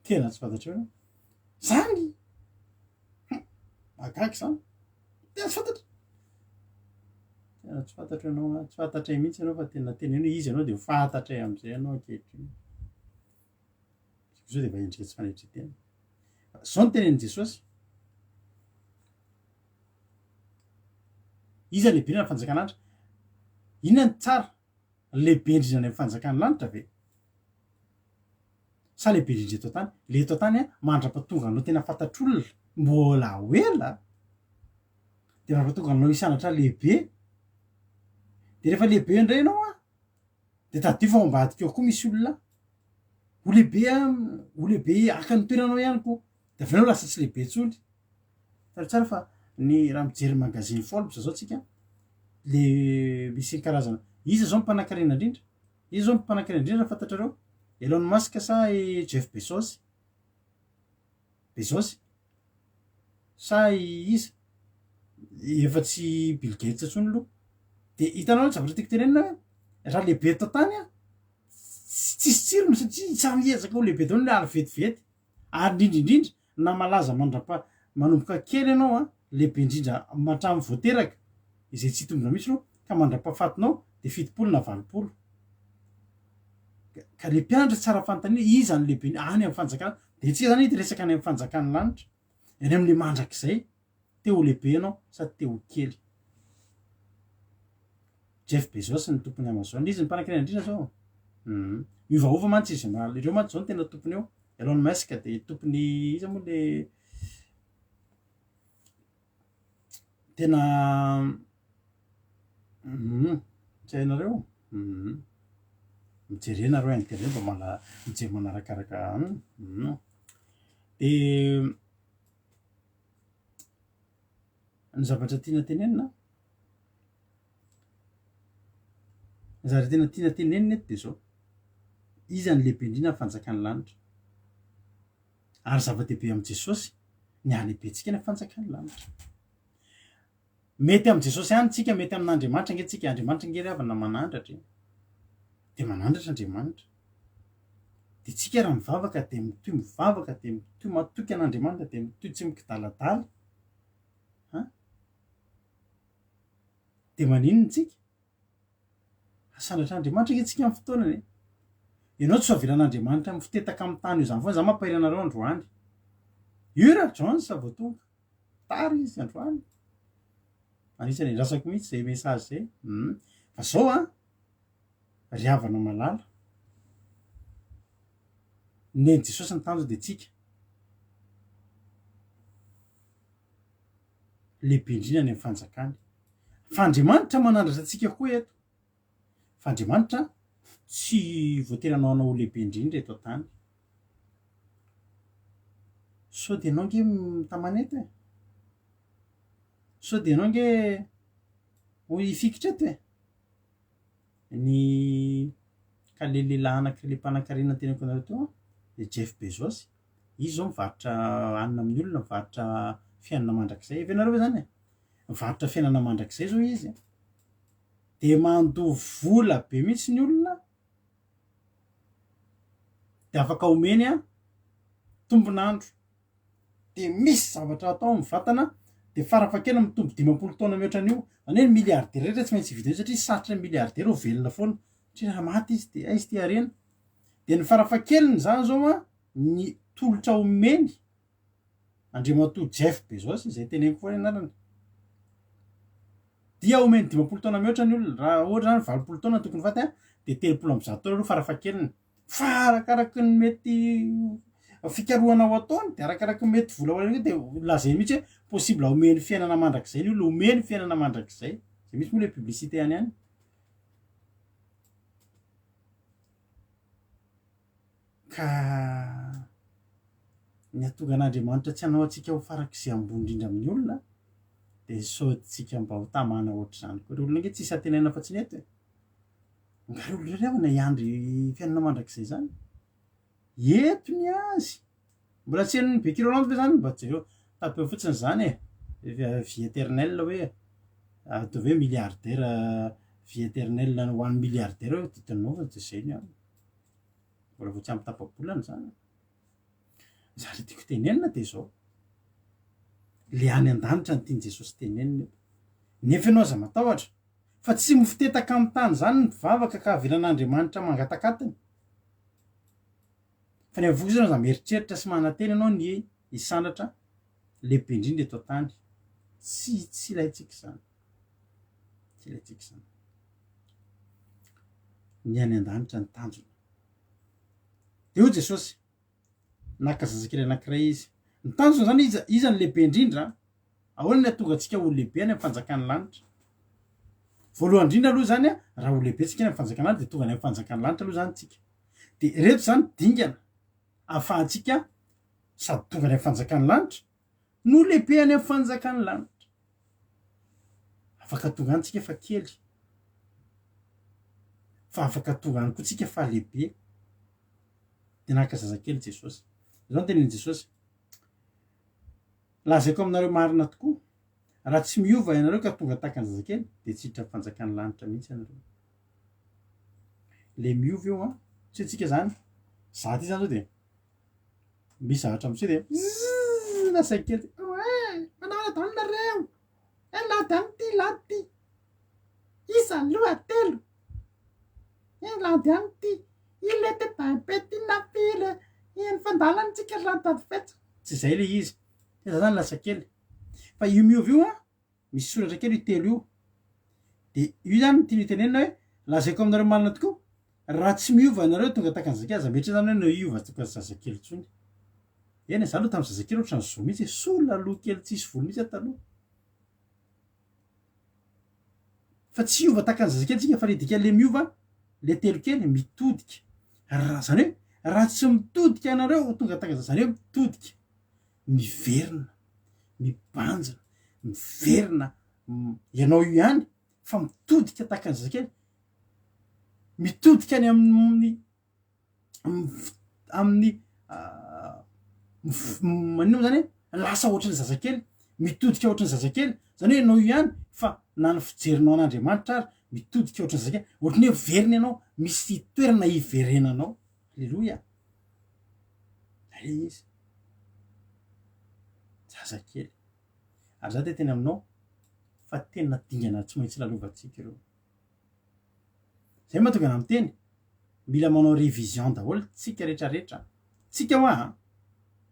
tena tsy fantatreo zany agaga zany tena tsy fantatra tena tsy fantatra ianao tsy fantatray mihitsy ianao fa tena teneno izy ianao de fantatray am'izay ianao ankehitriny zao de mba endretsy fanetretena zao ny tenen'i Jesosy iza lehibe na fanjakan'andra inona ny tsara lehibe indrindra any amin'ny fanjakan'ny lanitra ve sa lehibe indrindra eto tany le eto tany a mandra-pahatonga anao tena fantatr'olona mbola hoela de mandra-pahatonga anao hisanatra lehibe de rehefa lehibe indray ianao a de tadio fa ambadika eo koa misy olona ho lehibe aka ny toeranao ihany koa de avinao lasa tsy lehibe tsony tsara fa ny raha mijery magaziny Forbes zao tsika le misy ny karazana iza zao mmpanan-karena indrindra iza zao mmpanan-karena indrindra fantatrareo Elon Musk sa Jeff Bezos sa iza efa tsy Bill Gates tsony aloha de hitanao zavatra tiako tenenina hoe raha lehibe eto tany a tsisy tsirony satria tsy miezaka ho lehibe daholo ary vetivety ary indrindrindrindra na malaza manomboka kely ianao a lehibe indrindra mahatramy voateraka izay tsy hitombona mihitsy no ka mandra-pahafatinao de fitopolo na valopolo ka le mpianatra tsara fantania iza ny lehibe any amin'ny fanjakana de tsika zany hity resaka any amin'ny fanjakany lanitra any amin'le mandrak'izay teo lehibe ianao sady teo kely Jeff Bezos ny tompony Amazon izy ny mpanan-karena indrindra zao miovaova mantsy izy ireo mantsy zao ny tena tompony eo Elon Musk de tompony iza moa le tena tsy hainareo mijerena reo internet mba mala mijery manarakaraka de ny zavatra tiana tenenina ny zavatra tena tiana tenenina eto de zao iza ny lehibe indrindra ny fanjakany lanitra ary zava-dehibe amin'i Jesosy ny ahalehibentsika ny fanjakany lanitra mety amin'i Jesosy ihany tsika mety amin'Andriamanitra nge tsika Andriamanitra nge ry havana manandratra de manandratra Andriamanitra de tsika raha mivavaka de mitoy mivavaka de mitoy matoky an'Andriamanitra de mitoy tsy mikidaladala de maninona tsika asandratr'Andriamanitra nge tsika amin'ny fotoanany ianao tsy avelan'Andriamanitra miftetaka amin'ny tany io zany foana za mampahiranareo androany ura Jones sa voatonga tary izy androany anisany rasako mihitsy zay message zay fa zao a ry havana malala neny Jesosy ny tanjo de tsika lehibe indrindra ny amin'ny fanjakany fa Andriamanitra manandratra atsika koa eto fa Andriamanitra tsy voatery anao anao lehibe indrindra eto an-tany sao de anao nge mitamanety sao de anao nge ho ifikitra eto ny kalelelahy anakiray le mpanan-karena tenako anareo teo de Jeff Bezos izy zao mivarotra hanina amin'ny olona mivarotra fiainana mandrakizay evenareo zany mivarotra fiainana mandrakizay zao izy de mandoha vola be mihitsy ny olona de afaka omeny a tombonandro de misy zavatra atao amin'ny vatana de farafakena mitombo 50 taona mihoatra an'io zany hoe miliardera rehetra tsy maintsy vidy satria sarotra ny miliardera ho velona foana satria raha maty izy de aizy ty arena de ny farafakeliny zany zao a ny tolotra omeny Andriamatoa Jeff Bezos izay teneniko foana ianarana dia omeny 50 taona mihoatra ny olona raha ohatra zany 20 taona tokony vaty a de 30 taona aloha farafakeliny fa arakaraky ny mety fikarohana ao ataony de arakaraky ny mety vola hoany de lazay mihitsy hoe possible omeny fiainana mandrakizay ny olona omeny fiainana mandrakizay zay misy moa le publicité any any ka ny atonga an'Andriamanitra tsy hanao atsika ho farak'izay ambony indrindra amin'ny olona de sao tsika mba ho tamana ohatr' zany koa ry olona nge tsisy atenena fa tsy neto ngary olona ry avana iandry fiainana mandrakizay zany eto ny azy mbola tsy henony be kirolanto ve zany mba jereo tapeo fotsiny zany vie éternelle hoe atao hoe milliardaire vie éternelle ho an'ny milliardaire hoe titanao fa tsy zay ny any mbola vao tsy ampy tapa-bolany zany zary tiako tenenina de zao le any an-danitra ny tiany Jesosy tenenina nefa ianao aza matahotra fa tsy mifitetaka amin'ny tany zany ny mpivavaka ka avelan'Andriamanitra mangatakatiny fa ny avokosa zany za mieritreritra sy manantena ianao ny hisandratra lehibe indrindra eto an-tany tsy ilayntsika zany tsy ilayntsika zany ny any an-danitra ny tanjona de io Jesosy naka zazakely anankiray izy ny tanjona zany iza ny lehibe indrindra ahoana ny atonga antsika ho lehibe any amin'ny fanjakany lanitra voalohany indrindra aloha zany a raha ho lehibe tsika any amin'ny fanjakany lanitra de tonga any amin'ny fanjakany lanitra aloha zany tsika de reto zany dingana ahafahantsika sady tonga any amin'ny fanjakany lanitra no lehibe any amin'ny fanjakany lanitra afaka tonga any tsika fa kely fa afaka tonga any koa tsika fa lehibe de naka zazakely Jesosy zao tenin Jesosy lazaiko aminareo marina tokoa raha tsy miova ianareo ka tonga tahaka ny zazakely de tsy hiditra fanjakany lanitra mihitsy ianareo le miova eo a tsy tsika zany za ty zany zao de misy zavatra am'sy de nasakely manao adalinareo lady any ty isa lohatelo lady any ty ilete babetina pile ny fandalantsika radady fetsa tsy zay le izy za zany lasakely fa io miova io a misy soratra kely io telo io de io zany tiany tenenina hoe lazaiko aminareo marina tokoa raha tsy miova ianareo tonga tahaka ny zazakely aza metra zany hoe no iova toka zazakely tsony eny za aloha tamin'ny zazakely ohatra ny zo mihitsy sola loha kely tsisy volo mihitsy ataloha fa tsy iova tahaka ny zazakely tsika fa le dika le miova le telo kely mitodika zany hoe raha tsy mitodika ianareo tonga tahaka zany hoe mitodika miverina mibanjina miverina ianao io ihany fa mitodika tahaka ny zazakely mitodika any amin'ny manino zany lasa ohatran'ny zazakely mitodika ohatran'ny zazakely zany hoe ianao io ihany fa na ny fijerinao an'Andriamanitra ary mitodika ohatran'ny zazakely ohatrany hoe verina ianao misy toerana hiverenanao alleloia zay izy zazakely ary za te teny aminao fa tena dingana tsy maintsy lalovantsika ireo zay mahatonga na amin'ny teny mila manao révision daholo tsika rehetrarehetra tsika ho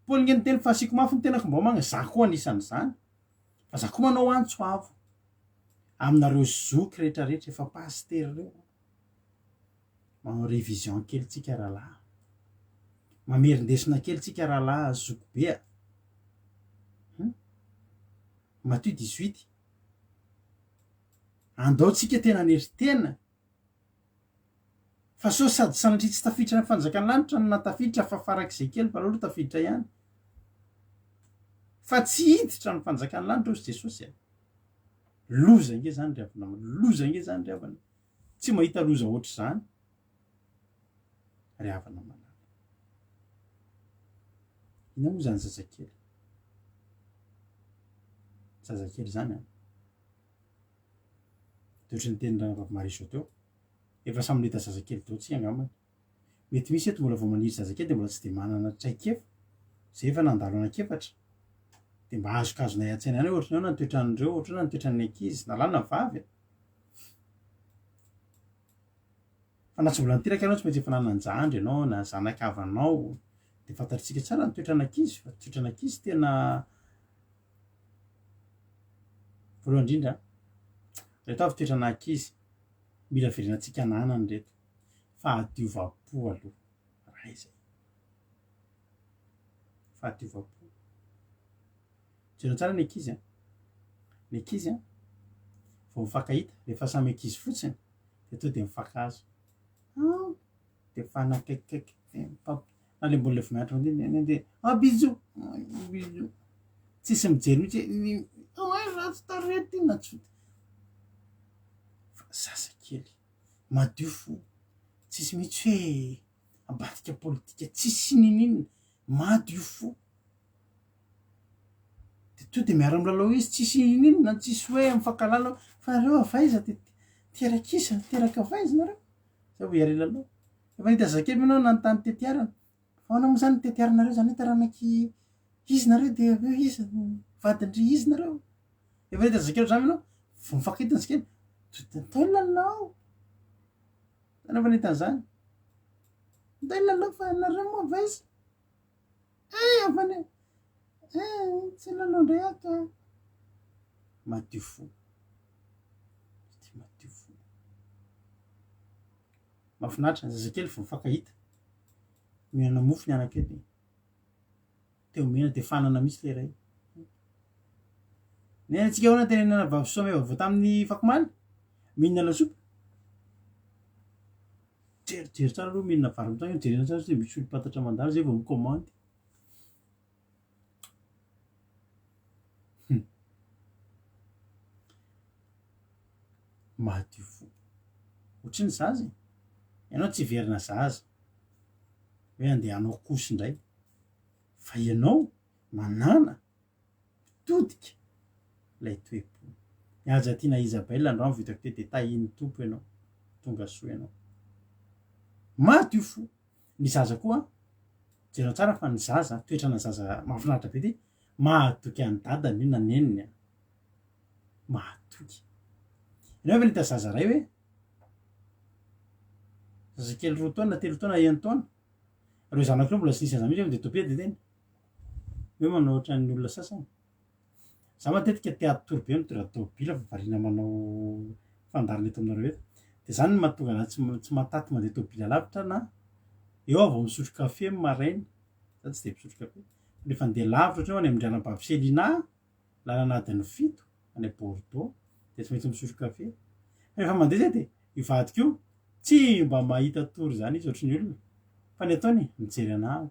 Paoly ngeny teny fa asiko mafy ny tenako mba magna za koa anisan'izany fa za koa manao antso avo aminareo zoky rehetrarehetra efa paster reo manao révision kely tsika rahalahy mamerindesina kely tsika rahalahy zoko be Matthieu 18 andao tsika tena neritena fa so sady sanatria tsy tafiditra ny fanjakany lanitra na tafiditra fa farak'izay kely fa aloha tafiditra ihany fa tsy hiditra ny fanjakany lanitra ozy Jesosy loza nge zany ry havana loza nge zany ry havana tsy mahita loza ohatry zany ry havana manana ina moa zany zazakely zany toetra ny teny Marie teo efa samy nita zazakely teo tsy angambany mety misy eto mbola vao maniry zazakely de mbola tsy de manana traikefa zay efa nandalo anakefatra de mba azokazona iantsaina ihany ohatrany ao na nitoetran'ireo ohatry na nitoetran'ny ankizy na lahy na vavy fa na tsy mbola niteraka ianao tsy maintsy efa nananjandry ianao na zanakavanao de fantatritsika tsara nitoetran'ankizy fa toetran'ankizy tena voalohany indrindra reto avy toetran'ankizy mila verenantsika nanany reto fahadiovam-po aloha raha izay fahadiovam-po jereo tsara ny ankizy vao mifankahita rehefa samy ankizy fotsiny de to de mifankazo de fanakaikikaiky na le mbola efa mianatra de bisou tsisy mijery mihitsy ratsy tarety iny natsoty fa zazakely madio fo tsisy mihitsy hoe ambadika politika tsisy ninina madio fo de to de miara milalao izy tsisy ninina tsisy hoe mifankalala fa reo avaiza terakisa teraka avaiza nareo zay ho iary lalao efa nita zakely manao nanontany tetiarana faona moa zany tetiaranareo zany taranaky izy nareo de aveo izy vadindry izy nareo efa nita zakely zany manao mifakitiny zakely tao lalao zany efa nitan'zany tao lalao fa nareo moa avaiza avany tsy lalao ndray aka madio fo madio fo mahafinaritra ny zazakely fo mifankahita mihinana mofo ny anakeo de teo mihina de fanana misy le ray ny antsika hoana tenenana vavy vao tamin'ny fakomaly mihinana lasopy jerijery tsara aloha mihinana vary mitany jerena tsara de misy olo-patatra mandalo zay vao mikomandy madio fo ohatry ny zaza ianao tsy verina zaza hoe andeha hanao koso indray fa ianao manana mitodika lay toepo niaja tiana Isabelle androany vitako te de tahiny tompo ianao tonga soa ianao madio fo ny zaza koa jereo tsara fa ny zaza toetrana zaza mahafinaritra be ty mahatoky any dadany io na neniny mahatoky ianao efa nita zaza ray hoe zazakely 2 taona 3 taona 1 taona reo zanakireo mbola sy nisy aza mihitsy de topia de teny hoe manao ohatran'ny olona sasany za matetika te atoro be mitondra tômôbila fa variana manao fandarina eto aminareo eto de zany ny mahatonga anahy tsy mataty mandeha tômôbila lavitra na eo avao misotro kafe maraina za tsy de misotro kafe rehefa andeha lavitra ohatry hoe any Amindrianambavy Selina lalana adiny 7 any Bordeaux de tsy maintsy misotro kafe rehefa mandeha zay de ivadika io tsy mba mahita tory zany izy ohatry ny olona fa ny ataony mijery anahy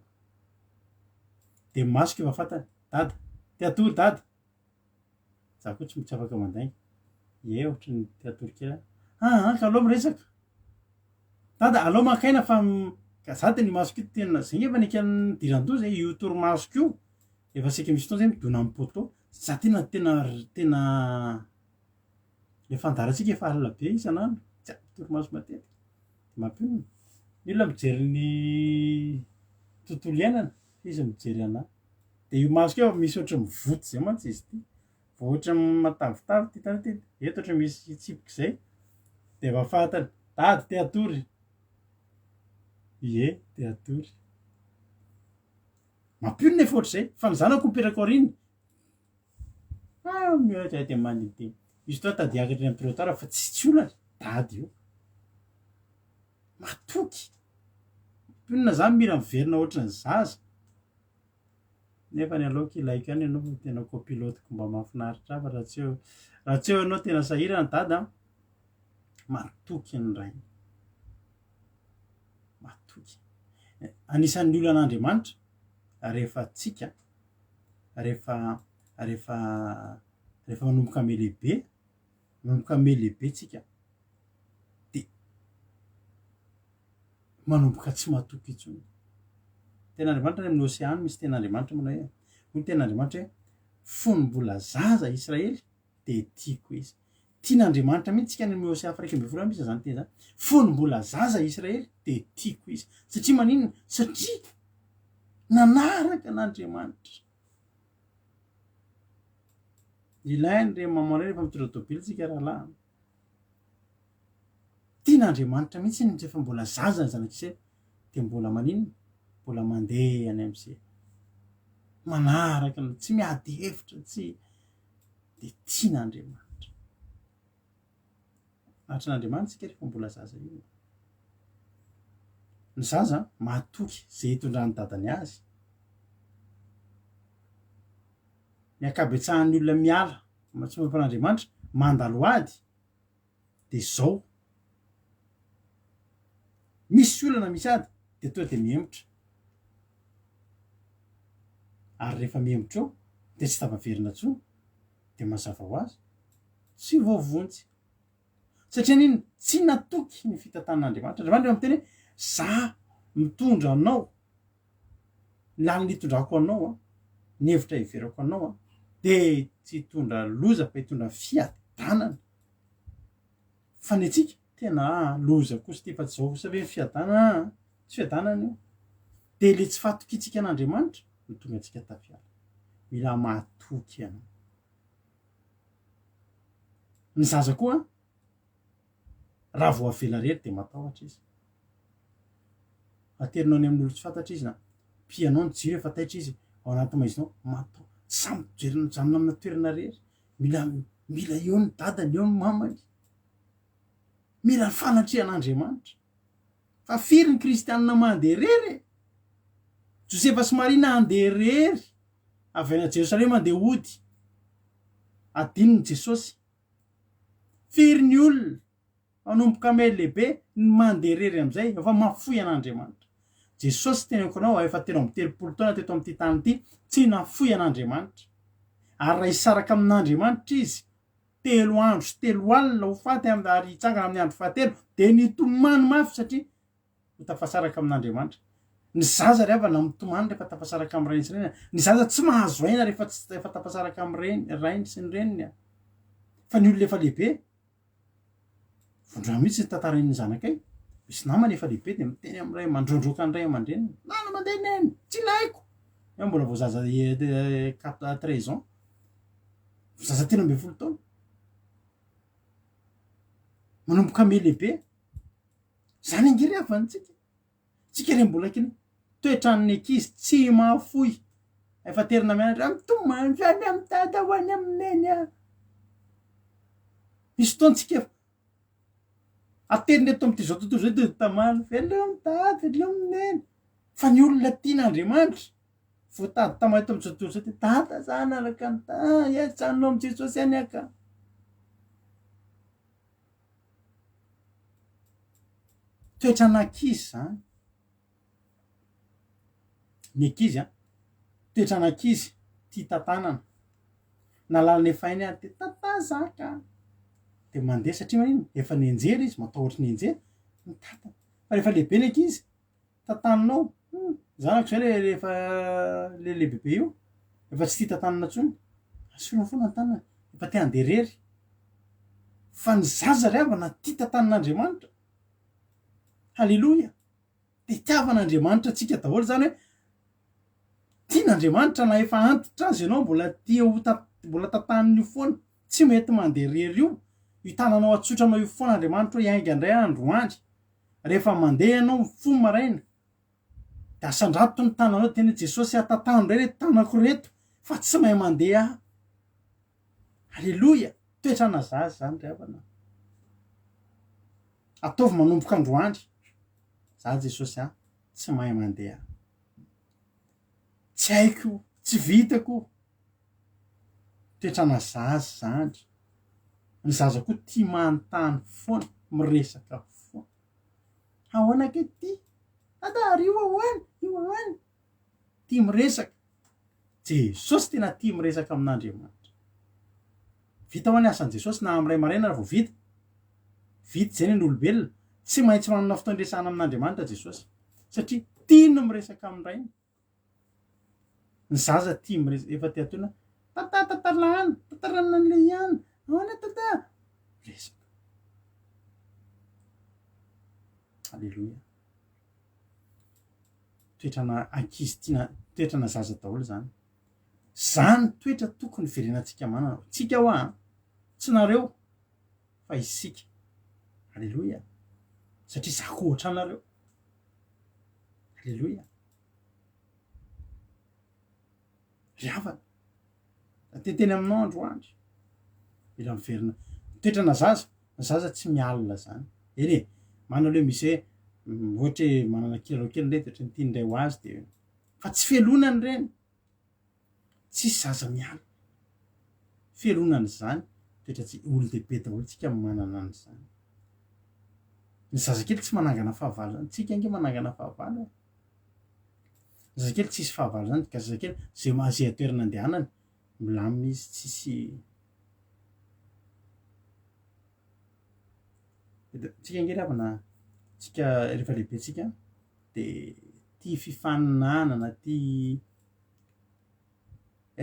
de masoko efa fantany dada teatory dada za koa tsy afaka mandainga ohatry ny teatory kely ka aloha miresaka dada alao makaina fa za de ny masoko io tena zay efa nikany dirandoha zay io torimasoko io efa sika misy fotoana zay midona amin'ny poto za tena le fandarantsika efa alina be isanandro tsy torimaso matetika mampionona ny olona mijery ny tontolo iainana izy mijery anahy de io masoko io misy ohatry mivoto zay mantsy izy ty vao ohatra matavitavy ty tany ty eto ohatra misy tsipiky zay de efa fantany dady teatory teatory mampionona efa ohatry zay fa ny zanako mipetraka aoriny miohatra de manite izy toa tady akatra ny ampireotara fa tsy olana dady io matoky mampionona zany mira miverina ohatry ny zaza nefa ny aloha kilaiko ihany ianao tena kopilotiko mba mahafinaritra fa raha tsy eo ianao tena sahirana dada matoky ny ray matoky anisan'ny olonan'Andriamanitra rehefa tsika rehefa manomboka ame lehibe tsika de manomboka tsy matoky intsony ten'Andriamanitra ny amin'ny oseany misy ten'Andriamanitra manao hoe hoy ten'Andriamanitra hoe fonombola zaza Israely de tiako izy tian'Andriamanitra mihitsy tsika ny amin'ny osea afaraika amby folo misy zany teny zany fonombola zaza Israely de tiako izy satria maninona satria nanaraka n'Andriamanitra ilainy re mamanay rehefa mitondra tômôbila tsika rahalahy tian'Andriamanitra mihitsy ny rehefa mbola zaza ny zanak'Israely de mbola maninona mbola mandeha any am'zay manaraka tsy miady hevitra tsy de tian'Andriamanitra ahatra n'Andriamanitra tsika rehefa mbola zaza io ny zaza mahatoky zay hitondrany dadany azy ny akabetsahan'ny olona miala tsy mampan'Andriamanitra mandalo ady de zao misy olana misy ady de toa de miemotra ary rehefa miemotra eo de tsy tavaverina tsony de mazava ho azy tsy voavontsy satria niny tsy natoky ny fitantan'Andriamanitra Andriamanitra miteny hoe za mitondra anao lalina hitondrako anao ny hevitra hiverako anao de tsy hitondra loza fa hitondra fiadanana fa ny atsika tena loza kosa ty fa tsy zao kosa hoe fiadana tsy fiadanana io de le tsy fatoky itsika an'Andriamanitra no tonga antsika tafiala mila mahatoky ianao ny zaza koa raha vao avela rery de matahotra izy aterinao any amin'olo tsy fantatra izy na pianao ny jiro efa taitra izy ao anaty maizinao matao samy jerena janona amina toerana rery mila eo ny dadany eo ny mamany mila ny fanatrihan'Andriamanitra fa firy ny kristianina mandeha rery Josefa sy Marina andeha rery avy any Jerosalema andeha ody adininy Jesosy firy ny olona manomboka mely lehibe ny mandeha rery am'izay efa mafoy an'Andriamanitra Jesosy teneko anao efa teno amby 30 taona teto am'ty tany ity tsy nafoy an'Andriamanitra ary raha isaraka amin'Andriamanitra izy 3 andro sy 3 alina ho faty ary hitsangana amin'ny andro fahatelo de nitomany mafy satria ho tafasaraka amin'Andriamanitra ny zaza rehefa na mitomany rehefa tafasaraka amin'ny rainy sy reniny ny zaza tsy mahazo aina rehefa tsy efa tafasaraka amin'ny rainy sy ny reniny fa ny olona efa lehibe vondrano mihitsy ny tantaran'ny zanakay misy namany efa lehibe de miteny am'ray mandrondroka ny ray aman-dreniny nana mandeha neny tsy laiko eo mbola vao zaza 13 ans zaza 10 taona manomboka me lehibe zany angery avantsika tsika re mbola kiny toetran'ny ankizy tsy mahafoy efa terina mianatra mitomany zany amin'ny dada ho any amineny misy fotoantsika ateriny eto am'ty zao tontolo zay de tamany veleo amin'ny dada veleo amineny fa ny olona tian'Andriamanitra voatady tamany eto am'zao tontolo zay de dada zany araka ny janonao amin'ny Jesosy any aka toetran'ankizy zany ny ankizy toetran'ankizy tia tantanana na lalany efa hainy ary de tata zaka de mandeha satria manino efa nienjera izy matahotra ny enjera ny tata fa rehefa lehibe ny ankizy tantaninao zanako zay rehefa le bebe io efa tsy tia tantanana ntsony asorina foana ny tanana efa tia andeha rery fa ny zaza ry avana tia tantanin'Andriamanitra halleloia de tiavan'Andriamanitra tsika daholo zany hoe tian'Andriamanitra na efa antitra azy ianao mbola tia mbola tantaniny io foana tsy mety mandeha rery io hitananao atsotranao io foana Andriamanitra hoe iainga indray andro andry rehefa mandeha ianao fo maraina de asandrato ny tananao teny Jesosy atatano indray reto tanako reto fa tsy mahay mandeha halleloia toetrana zazy zany ry avana ataovy manomboka androandry za Jesosy tsy mahay mandeha tsy haiko tsy vitako toetrana zazy zany ny zaza koa tia manontany foana miresaka foana ahoana ke ty ada io ahoany tia miresaka Jesosy tena tia miresaka amin'Andriamanitra vita ho any asan'i Jesosy na am'ray maraina raha vao vita zay ny olombelona tsy maintsy manana fotoandresana amin'Andriamanitra Jesosy satria tiany miresaka amin'ray ny zaza tia miresaka efa tia toina tantarana an'le ihany ahoana tata resaka halleloia toetrana ankizy tiana toetrana zaza daholo zany toetra tokony verenantsika manana tsika ho tsy nareo fa isika halleloia satria zaka ohatra anareo halleloia ry havana teteny aminao androandry mila miverina toetrana zaza tsy mialina zany eny manao le misy hoe ohatra hoe manana kilalao kely ndray toetra ny tiandray ho azy de fa tsy fialonany reny tsisy zaza miala fialonany zany toetra tsy olo-dehibe daholo tsika manana an'izany ny zazakely tsy manangana fahavalo zany tsika ange manangana fahavalo ny zazakely tsisy fahavalo zany ka zazakely zay atoerana andehanany milamina izy tsisy tsika ange ry avana tsika rehefa lehibe tsika de tia fifaninanana tia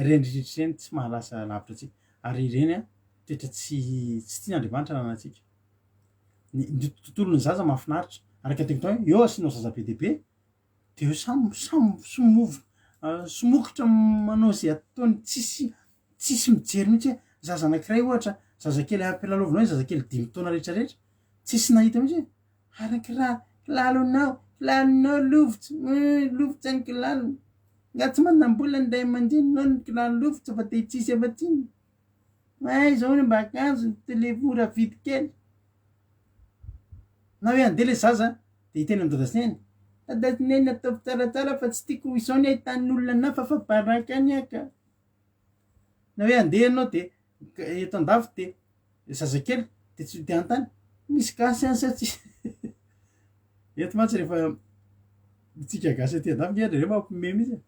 rendritreny tsy mahalasa lavitra tsika ary ireny toetra tsy tian'Andriamanitra nanantsika ny tontolony zaza mahafinaritra araka teto eo asianao zaza be dehibe de eo somokotra manao zay ataony tsisy mijery mihitsy hoe zaza anankiray ohatra zazakely ampilalovanao hoe zazakely 5 taona rehetrarehetra tsisy nahita mihitsy hoe arakiraha kilalonao lovotsy any kilalo nga tsy manam-bola nday aman-drenonao ny kilalo lovotsy fa de tsisy afatsiny zao ny mba akanjo ny televora vidy kely na hoe andeha le zaza de hiteny am dadasineny dadasineny ataovy tsaratsara fa tsy tiako izao ny ahitan'olona na fa baraka any aka na hoe andeha anao de eto andafy de zazakely de tsy de antany misy gasy any satsy eto mantsy rehefa tsika gasy aty andafy nge re mampime mihitsy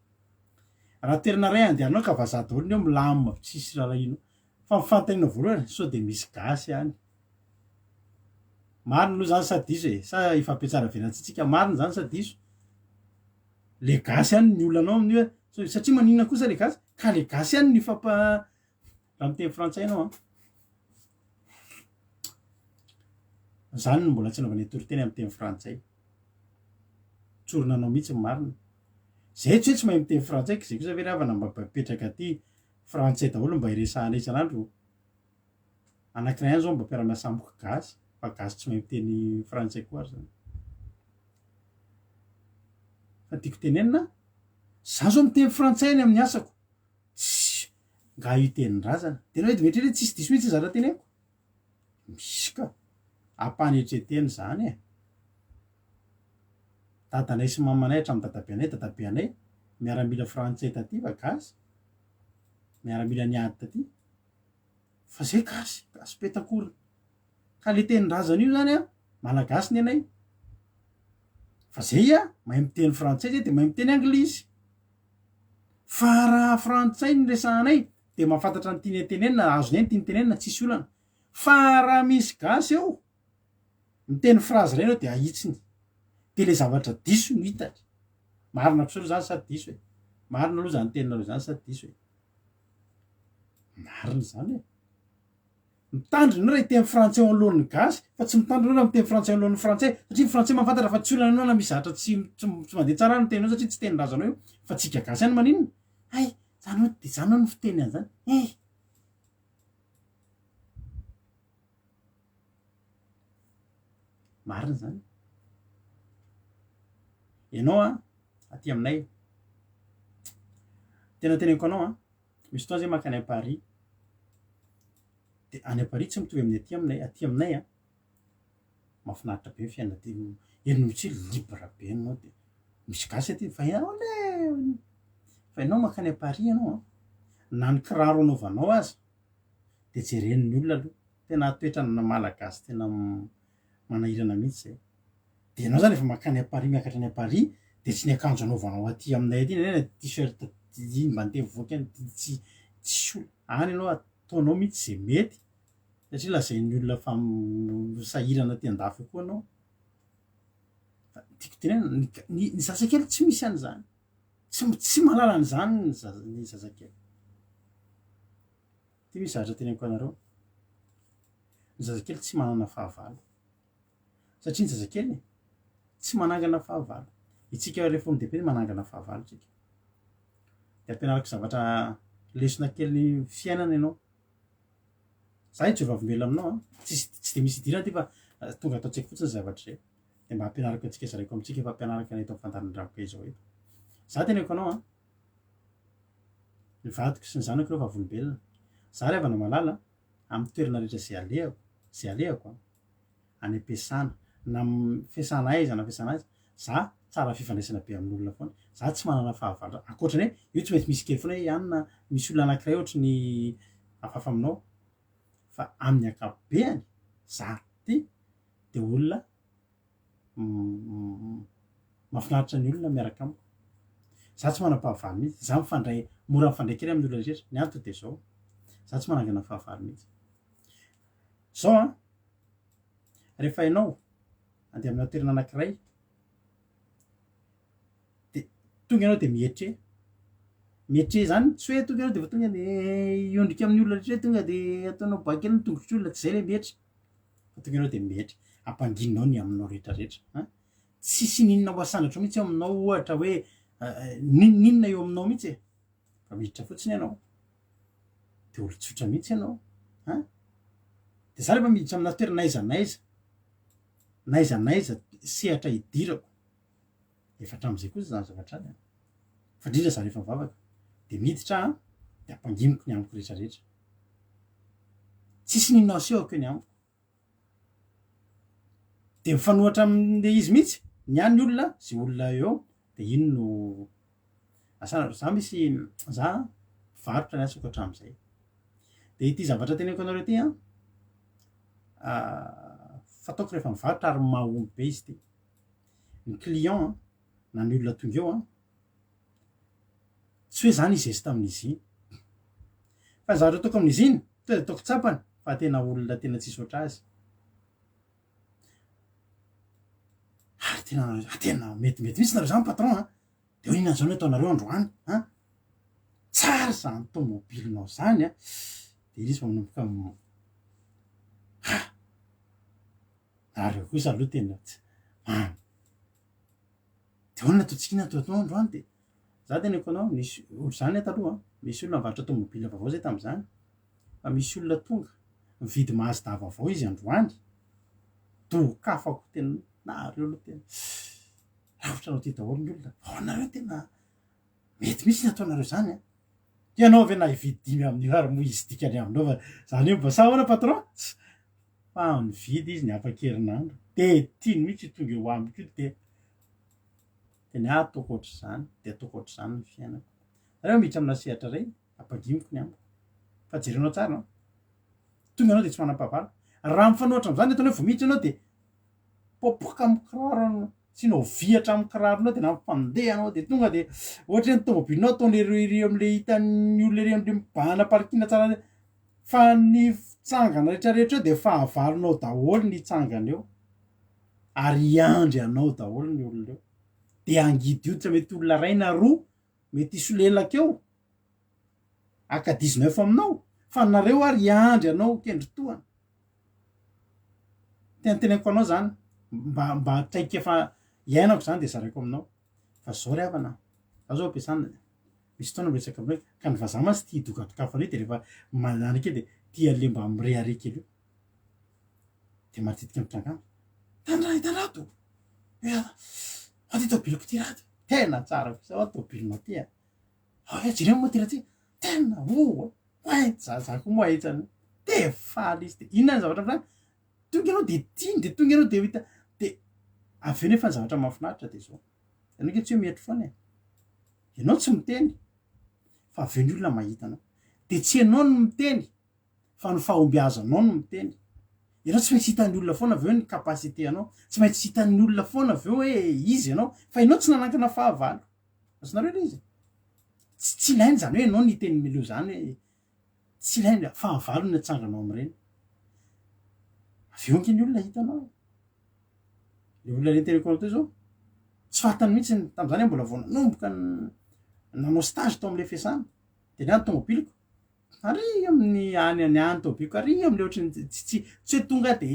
raha toerana ray andehanao ka vazady olony eo milamina tsisy raharaino fa mifantaina voalohany so de misy gasy any mariny aloha zany sady iso e sa ifampiatsara velantsitsika mariny zany sady iso le gasy any ny olanao amin'io satria maninona kosa le gasy ka le gasy any ny raha miteny frantsay anao zany no mbola tsy anaovany toriteny amin'ny teny frantsay tsoronanao mihitsy ny marina zay tsy hoe tsy mahay miteny frantsay zay kosa ve ravana mba petraka aty frantsay daholo mba iresahana isan'andro anankiray any zao mba mpiara-miasa amboka gasy fa gasy tsy mahay miteny frantsay koa ary zany fa tiako tenenina za zao miteny frantsay any amin'ny asako tsy nga io tenin-drazana tena hoe de metrety tsisy diso mihitsy zara teneko misy ka ampaneritreteny zany e dadanay sy mamanay hatramin'ny dadabeanay miaramila frantsay taty fa gasy miaramila niady taty fa zay gasy petakorina ka le tenin-drazana io zany malagasy ny anay fa zay mahay miteny frantsay zay de mahay miteny anglisy fa raha frantsay ny resahanay de mahafantatra ny tiany tenenina azonay ny tiany tenenina tsisy olana fa raha misy gasy eo miteny frazy ray anao de ahitsiny de le zavatra diso no hitatra marina kosa aloha zany sady diso e marina aloha zany teninareo zany sady diso e marina zany e mitandrina raha hiteny frantsay ao alohan'ny gasy fa tsy mitandrina raha miteny frantsay ao alohan'ny frantsay satria frantsay mahafantatra fa tsy olana anao na misy zatra tsy mandeha tsara ny teninao satria tsy tenin-drazanao io fa tsika gasy any maninona zany hoe de zany ao ny fiteny an'zany marina zany ianao aty aminay tena teneniko anao misy fotoana zay makany Paris de any Paris tsy mitovy amin'ny aty aminay mahafinaritra be ny fiainana ty eno mihitsy libre be anao de misy gasy aty fa ianao makany Paris ianao na ny kiraro anaovanao aza de jeren'ny olona aloha tena toetrana malagasy tena manahirana mihitsy zay de ianao zany efa makany Paris miakatra any Paris de tsy ny akanjo anaovanao aty aminay aty neny t-shirt iny mba niteny voaka any tsy any ianao ataonao mihitsy zay mety satria lazain'ny olona fa sahirana ty andafy koa anao tiako tenena ny zazakely tsy misy an'zany tsy mahalala an'zany ny zazakely ty misy zavatra teneniko anareo ny zazakely tsy manana fahavalo satria ny zazakely tsy manangana fahavalo itsika rehefa ny dehibe manangana fahavalo tsika de ampianarako zavatra lesona kely ny fiainana ianao za tsy vavolombelo aminao tsy de misy idirana ty fa tonga ataotsika fotsiny zavatra zay de mba ampianarako atsika zaraiko amitsika efa ampianaraka ny eto am'fantarindrakoka izao eto za teneko anao ny vadiko sy ny zanako reo vavolombelona za revana malala amin'ny toerana rehetra zay alehako any ampiasana na fiasana aiza na fiasana aiza za tsara fifandraisana be amin'olona foana za tsy manana fahavalo akoatrany hoe io tsy mety misy kely foana hoe anina misy olona anankiray ohatry ny afafa aminao fa amin'ny akapobeany za ty de olona mahafinaritra ny olona miaraka amiko za tsy manam-pahavalo mihitsy za mora mifandray kely amin'ny olona rehetra ny antony de zao za tsy manangana fahavalo mihitsy zao rehefa ianao andeha amina toerana anankiray de tonga ianao de mietre zany tsy hoe tonga ianao de fa tonga de iondrika amin'ny olona rehetra tonga de ataonao bakely ny tongotry olona tsy zay le mietra fa tonga ianao de mietra ampanginao ny aminao rehetrarehetra tsisy ninona hoasanatra mihitsy eo aminao ohatra hoe ninona eo aminao mihitsy fa miditra fotsiny ianao de olo-tsotra mihitsy ianao de za rehefa miditra amina toerana naizanaiza sehatra idirako efatra am'izay kosa zany zavatra any fa indrindra za rehefa mivavaka de miditra de ampanginiko ny amiko rehetrarehetra tsisy ninona asehoko eny amiko de mifanohatra am'le izy mihitsy ny any olona zay olona eo de ino no asana za misy za varotra ny asako hatram'izay de ity zavatra teneniko anareo ty fataoko rehefa mivarotra ary mahomby be izy ty ny client na ny olona tonga eo tsy hoe zany izy esy tamin'izy iny fa ny zavatra ataoko amin'izy iny to de ataoko tsapany fa tena olona tena tsisy oatra azy ary tena metimety mihitsy nareo zany patron de hoe inona zany ataonareo androany tsara zany tomobilinao zany de izy fa manomboka nareo kosa aloha tena de hoana ataontsika ina atao androany de za teneko anao misy olo zany taloha misy olona mivarotra tomobila vaovao zay tam'izany fa misy olona tonga mividy Mazda vaovao izy androany dokafako tena nareo aloha tena ravitranao ty daholo ny olona anareo tena mety misy ny ataonareo zany ianao avy na hividy 5 amin'ny ary moa izy dikany aminao fa zany hoe mba sa hoana patron fa mividy izy ny afa-kerinandro de tiany mihitsy tonga eo amiko io de teny ataoko ohatr'izany de ataoko ohatr'izany ny fiainako reo miditra amina sehatra ray ampagimiko ny amiko fa jerenao tsara tonga anao de tsy manam-pahavalo raha mifanohatra am'zany ataonao hoe vo miditra anao de popoka amy kiraro sino viatra amy kiraronao de na mpandeha anao de tonga de ohatra ny tomobilinao ataon'le ry am'le hitan'ny olona ry am'le mibahana parkina tsara fa ny fitsangana rehetrarehetra eo de fahavalonao daholo ny tsangana eo ary iandry anao daholo ny olona eo de angidy oditra mety olona ray na roa mety isolelakeo aka 19 aminao fa nareo ary iandry anao kendrotoana tenteneko anao zany mba traika efa iainako zany de zaraiko aminao fa zao ry havana za zao ampiasana misy taona miresaka aminao ka ny vazaha masy tia dokadokafana io de rehefa mananiky de tia le mba mirehare kely io de matetiky mitrangana tandrato ty tobiloko ty raty tena tsara kosa tobilinao ty jere moa ty ratsy tena zazako moa aitsany de faly izy de inona ny zavatra am'zany tonga anao de tiany de tonga anao de hita de aveo nefa ny zavatra mahafinaritra de zao anao ke tsy hoe mihetry foana ianao tsy miteny fa aveo ny olona mahitanao de tsy ianao no miteny fa ny fahombiazanao no miteny ianao tsy maintsy hitan'ny olona foana aveo ny kapasité anao tsy maintsy hitan'ny olona foana aveo hoe izy ianao fa ianao tsy nanankana fahavalo azonareo le izy tsy ilainy zany hoe ianao ny teny mileo zany hoe tsy ilainy fahavalo ny atsanganao am'ireny aveo nge ny olona hitanao le olona renteneko to zao tsy fatany mihitsy tam'zany mbola vao nanomboka nanao stage tao am'le fiasana de ny any tomobiliko ary amin'ny any tomobiliko ary am'le ohatrany tsy hoe tonga de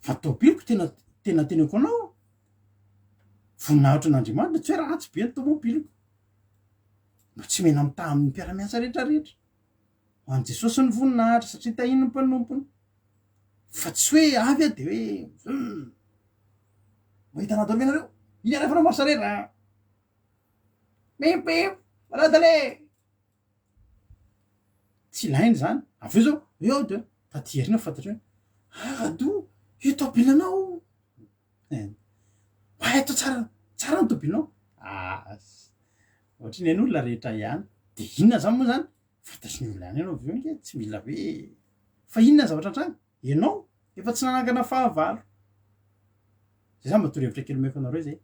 fa tomobiliko tena teneko anao voninahitra n'Andriamanitra tsy hoe ratsy be ny tomobiliko mba tsy mena mita amin'ny mpiaramiasa rehetrarehetra ho an' Jesosy ny voninahitra satria tahiny ny mpanompony fa tsy hoe avy de hoe mahita daholo ianareo iny ara fanao marsarera mipip maladale tsy ilainy zany aveo zao eo de tatyherina fantatry hoe ado io tobilanao eto tsara ny tobilinao ohatra ny any olona rehetra ihany de inona zany moa zany fantatry ny olona ihany ianao aveo nke tsy mila hoe fa inona zavatra antrany ianao efa tsy nanangana fahavalo zay zany mba torohevitra kely omeko anareo zay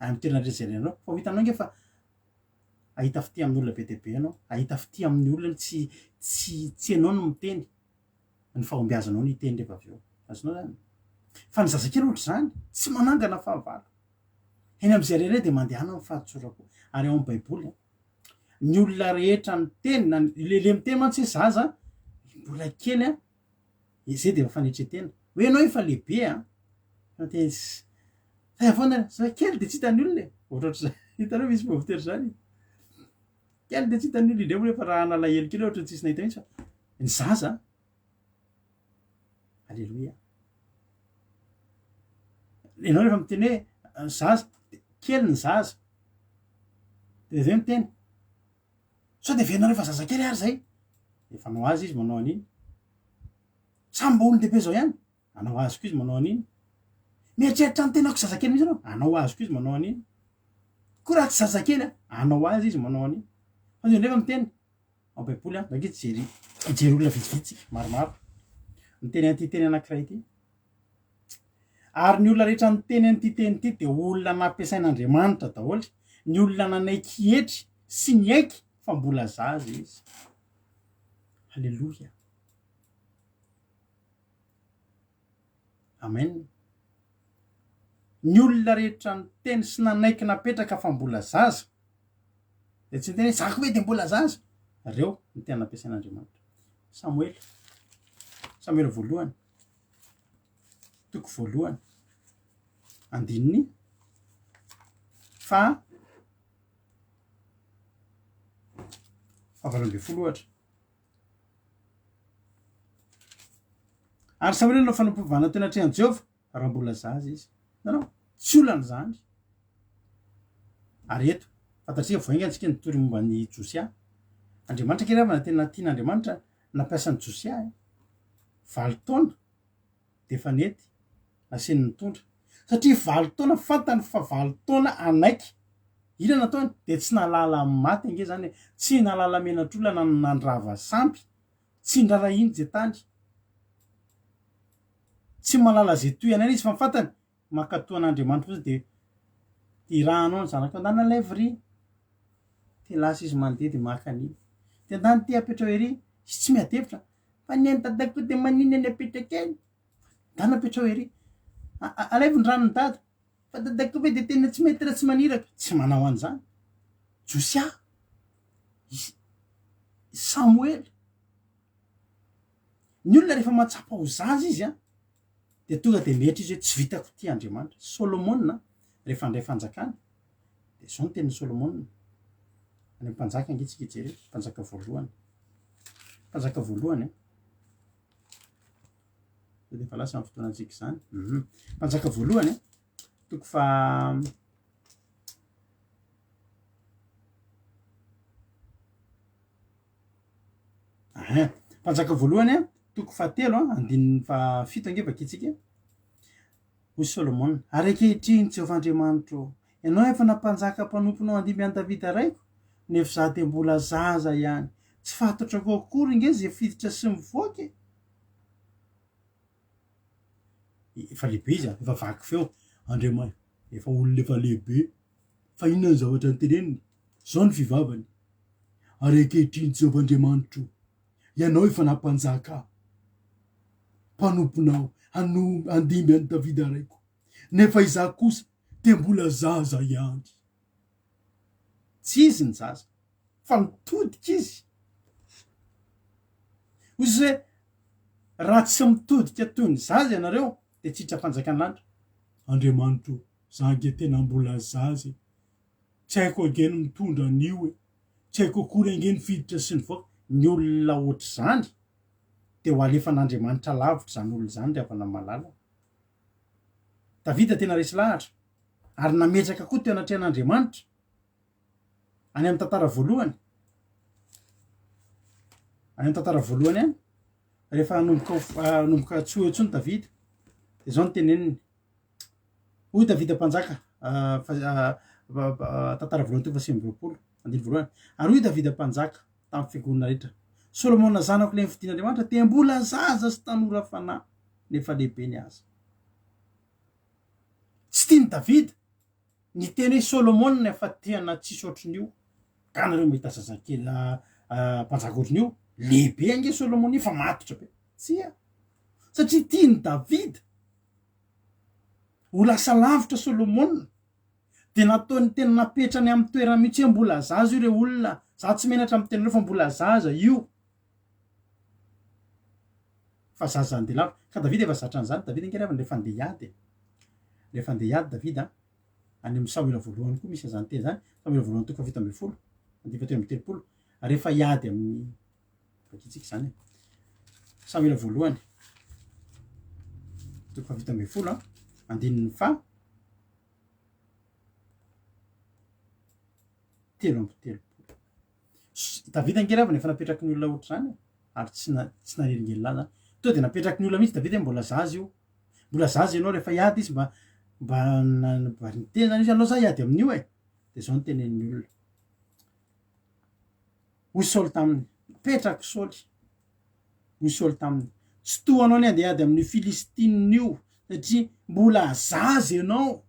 amy toerana rehetrarehetra anao fa ho hitanao nge fa ahita fity amin'olona be deabe anao ahita fity amin'ny olona tsy anao no miteny ny fahombiazanao ny iteny rehefa aveo azonao zany fa ny zazakely ohatra zany tsy manangana fahavalo eny am'izay rere de mandehana ny fahatsorako ary ao amy baiboly ny olona rehetra miteny na lele miteny mantsy hoe zaza mbola kely zay de efa fanetretena hoe anao efa lehibe a foana za kely de tsy hitany olona ohatratra hitanao misy povitery zany kely de tsy hitany olona indreo rehefa raha analahelo kely ohatra tsisy nahita mihitsy fa ny zaza alleloia ianao rehefa miteny hoe zaza kely ny zaza de zay miteny sao de venao rehefa zaza kely ary zay efa anao azy izy manao an'iny samby olo dehibe zao ihany anao azoko izy manao an'iny mieritreritra ny tenako zaza kely mihitsy anao anao azoko izy manao an'iny ko raha tsy zaza kely anao azy izy manao an'iny fa zay nefa miteny ao baiboly a dake jery olona vitsivitsy maromaro miteny an'ity teny anankiray ity ary ny olona rehetra nyteny an'ity teny ity de olona nampiasain'Andriamanitra daholy ny olona nanaiky hetry sy ny aiky fa mbola zaza izy halleloia amen ny olona rehetra nyteny sy nanaiky napetraka fa mbola zaza de tsy niteny hoe zako hoe de mbola zaza reo ny tena nampiasain'Andriamanitra Samuel voalohany toko voalohany andininy fa 8 ohatra ary Samuel no fanompovana tena trehan'i Jehovah raha mbola zaza izy nanao tsy olana zany ary eto fantatsika voainga antsika nitory momba ny Josia Andriamanitra kely avana tena tian'Andriamanitra nampiasan'ny Josia 20 taona de efa nety naseny nitondra satria 20 taona fantany fa 20 taona anaiky ina nataony de tsy nalala maty ange zany tsy nalala menatr'olona nandrava sampy tsy ndrara iny je tany tsy malala zay toy izy fa fantany makatoan'Andriamanitra fotsy de irahanao ny zanaka andana levry te lasa izy mandeha de maka an'iny de andany ty apetra ho ery izy tsy miadevitra fa ny any dadako de maniny any apetraka eny dana apetra ho ery aleviny rano ny dada fa dadako hoe de tena tsy mety raha tsy maniraka tsy manao an'izany Josia Samuel ny olona rehefa mahatsapa ho zaza izy a de tonga de metra izy hoe tsy vitako ty Andriamanitra Solomona rehefa andray fanjakana de zao ny teny Solomona any mpanjaka angetsika ijery mpanjaka voalohany de efa lasa amin'ny fotoanantsika zany mpanjaka voalohany toko fa mpanjaka voalohany toko fahatelo andininy fa fito ange vakitsika hoy Solomona ary ankehitriny Jehovah Andriamanitra ianao efa nampanjaka mpanomponao andimy any Davida raiko nefa za de mbola zaza ihany tsy fantatra koa akory nge zay fiditra sy mivoaky efa lehibe izy efa vaky feo Andriamanitra efa olona efa lehibe fa inona ny zavatra nyteneniny zao ny fivavany ary ankehitriny Jehovah Andriamanitra ianao efa nampanjaka mpanomponao andimy any Davida raiko nefa izaho kosa de mbola zaza ihany tsy izy ny zaza fa mitodika izy ozy hoe raha tsy mitodika toy ny zaza ianareo de tsy hitrapanjakan'Andriamanitra Andriamanitra za ange tena mbola zaza tsy haiko angeny mitondra an'io e tsy haiko akory angeny fiditra sy ny voaka ny olona ohatr' zany de ho alefa n'Andriamanitra lavitra zany olona zany de avana malala Davida tena resy lahatra ary nametraka koa teo anatrehan'Andriamanitra any amin'ny tantara voalohany any rehefa nomboka tsy ho eo tsony Davida de zao ny teneniny hoy Davida mpanjaka tantara voalohany teo fa 20 andiny voalohany ary hoy Davida mpanjaka tamin'ny fiangonana rehetra Solomona zanako le fidian'Andriamanitra de mbola zaza sy tanora fanahy nefa lehibe ny aza tsy tiany Davida ny teny hoe Solomona fa tiana tsisy ohatrin'io ka nareo mahita zazakely mpanjaka ohatrin'io lehibe ange Solomona io fa matotra be tsia satria tiany Davida ho lasa lavitra Solomona de nataony tena napetrany amin'ny toerana mihitsy hoe mbola zaza io re olona za tsy menatra amin'ny tenareo fa mbola zaza io fa zaza zany de lavitra ka davida efa zatra an'izany davida ngerevany rehefa andeha hiady davida any amin'ny saoila voalohany koa misy zany teny zany saoila voalohany toko fafito amby folo andifatelo amby telopolo rehefa hiady amin'ny vakitsika zany saoila voalohany toko fafito amby folo andininy fa telo amby telopolo davida ngerevany efa napetraky ny olona ohatry zany ary tsy nareringely zany to de napetraky ny olona mihitsy davida mbola zaza io mbola zaza ianao rehefa hiady izy mba niteny zany izy anao za hiady amin'io de zao nytenen'ny olona hoy saoly taminy petraky hoy saoly taminy tsy to anao ny andeha hiady amin'ny filistinina io satria mbola zaza ianao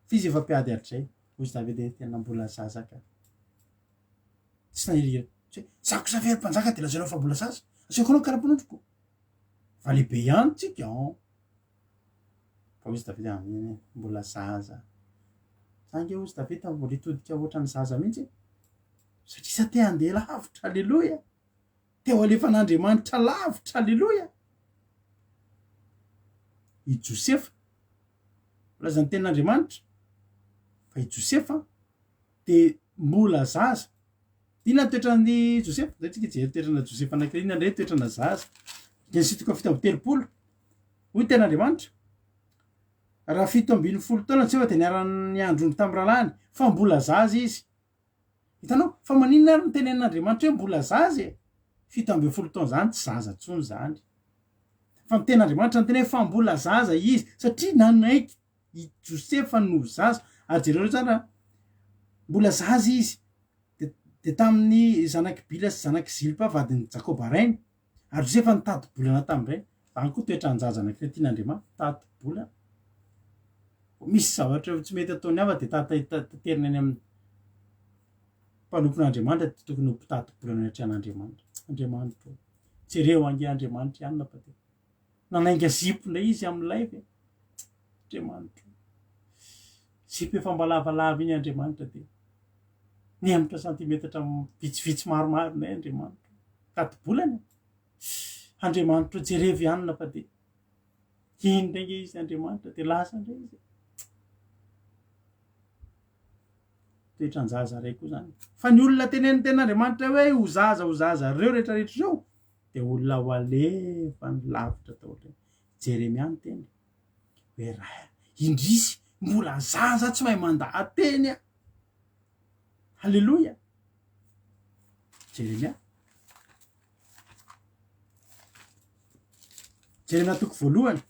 fizy efa mpiady atr'zay hoy davida tena mbola zaza ka tsy nahiriry zako sa very mpanjaka de lazanao fa mbola zaza asiako anao karapanondroko fa lehibe ihany tsika fa hozy davida aminy mbola zaza zange hozy davida mbola hitodika ohatrany zaza mihitsy satria sa te andeha lavitra alleloia teo alefan'andriamanitra lavitra alleloia i josefa mbola zany tenin'andriamanitra fa i josefa de mbola zaza ina toetrany josefa zatsika je toetrana josefa anakira ina ndray toetrana zaza Genesis toko fito amby telopolo hoy ten'andriamanitra raha fito ambin'ny folo taona tsy efa de niarany androny tamy rahalany fa mbola zaza izy hitanao fa maninona ary nitenen'andriamanitra hoe mbola zaza fito ambin'ny folo taona zany tsy zaza tsony zany fa niten'andriamanitra nytena hoe fa mbola zaza izy satria nanaiky i josefa no zaza ary jereo zany raha mbola zaza izy de tamin'ny zanaky bila sy zanaky zilpa vadiny jakoba rainy ary josefa nitady bolana tam'ireny zany koa toetra anjaza anakire tian'andriamanitra tady bolana misy zavatra tsy mety ataony hafa de taterina any amin'ny mpanompon'andriamanitra de tokony ho mpitady bolana ny atrean'andriamanitra andriamanitra jereo ange andriamanitra ihany napate nanainga zipo ndray izy amin'ilay ve andriamanitra zipo efa mba lavalava iny andriamanitra de niemitra santimetatra vitsivitsy maromaro nay andriamanitra tady-bolana andriamanitra jerevy ihany napate iny ndray nge izy andriamanitra de lasa ndray izy toetranjaza ray koa zany fa ny olona teneny ten'andriamanitra hoe ho zaza reo rehetrarehetra reo de olona ho alefa ny lavitra tao reny jeremia ny teny hoe raha indrisy mbola zaza tsy mahay mandaa teny a halleloia jeremia toko voalohany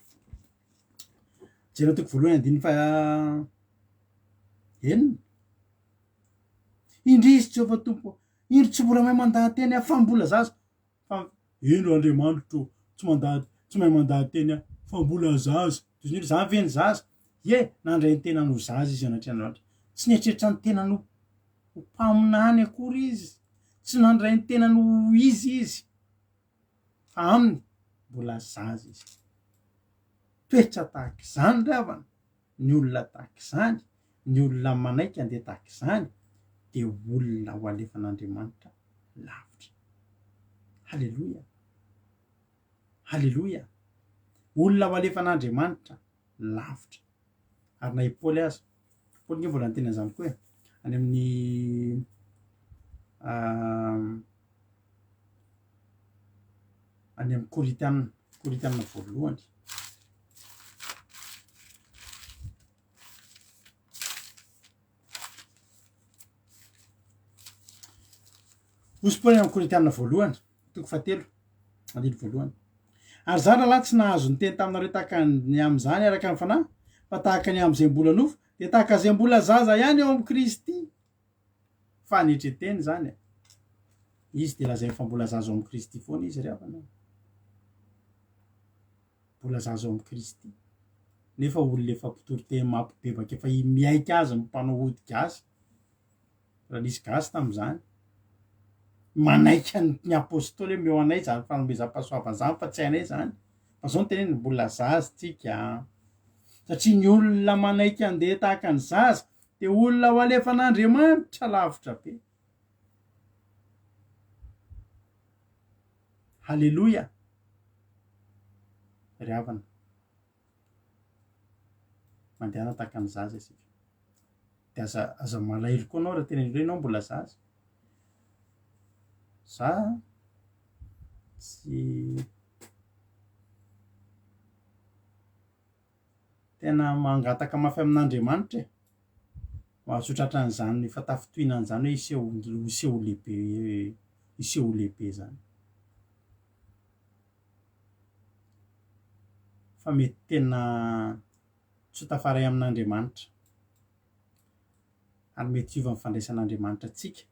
andiny fa enina indrisy Jehovah tompo indro tsy mbola mahay mandaa teny a fa mbola zaza fa ino andriamanitro tsy mahay mandaa teny a fa mbola zaza toy za veny zaza nandray ny tena no zaza izy anatrean'andriamanitra tsy nietreritra ny tena no mpaminany akory izy tsy nandray ny tena no izy fa aminy mbola zaza izy toetra tahaka izany ravana ny olona tahaka izany ny olona manaiky andeha tahaka izany de olona ho alefan'andriamanitra lavitra halleloia olona ho alefan'andriamanitra lavitra ary na i Paoly aza Paoly nge mbola nytena zany koa any amin'ny koritianina voalohany osy Paoly amin'ny koritianina voalohany toko fatelo andiny voalohany ary zany raha tsy nahazo ny teny taminareo tahaka ny am'izany araka amin'ny fanahy fa tahaka ny am'izay mbola nofo de tahaka zay mbola zaza ihany eo amin'ny Kristy fa netreteny zany izy de lazay fa mbola zaza ao amin'ny Kristy foana izy ravana mbola zaza ao amin'ny Kristy nefa olona efa mpitory mampibebaka efa miaika azy mpanao hody gasy raha nisy gasy tam'izany manaiky ny apôstôly hoe meo anay zany fanomezam-pahasoavana zany fa tsy hainay zany fa zao ny teneny mbola zaza tsika satria ny olona manaiky andeha tahaka ny zaza de olona ho alefan'andriamanitra lavitra be halleloia ry havana mandehana tahaka ny zaza isika de aza malahelo koa anao raha tena indray anao mbola zaza za tsy tena mangataka mafy amin'Andriamanitra e mahasotratra an'izany efa tafitohinan'izany hoe iseho lehibe zany fa mety tena tsy ho tafaray amin'Andriamanitra ary mety hiova amin'ny fandraisan'Andriamanitra atsika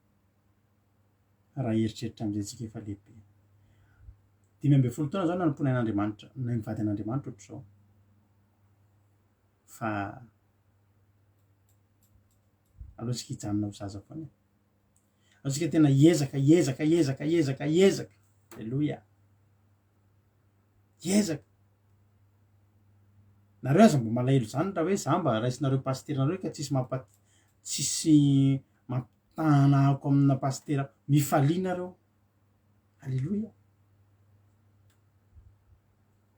raha eritreritra am'izay tsika efa lehibe 5 taona zao nanomponay an'Andriamanitra nay mivady an'Andriamanitra ohatr'izao fa alohantsika hijanona ho zaza foana alohantsika tena hiezaka alleloia hiezaka nareo aza mbo malahelo zany raha hoe za mba raisinareo pasteranareo ka tsisy mampitanako amina pastera mifalianareo alleloia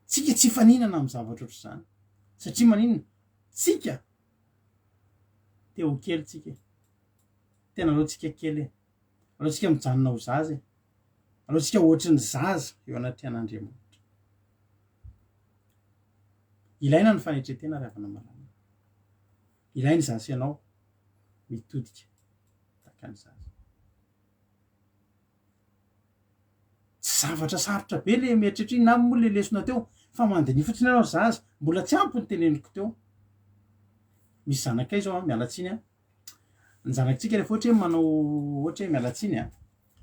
tsika tsy faninana amin'ny zavatra ohatr' zany satria maninona tsika te ho kely tsika tena alohantsika kely alohantsika mijanona ho zaza alohantsika ohatry ny zaza eo anatrehan'Andriamanitra ilaina ny fanetretena ry havana malama ilainy zasy ianao mitodika tahaka ny zaza tsy zavatra sarotra be le mieritreritra na moa le lesona teo fa mandenia fotsiny ianao zaza mbola tsy ampy ny teneniko teo misy zanakay zao mialatsiny ny zanakitsika rehefa ohatra hoe manao ohatra hoe mialatsiny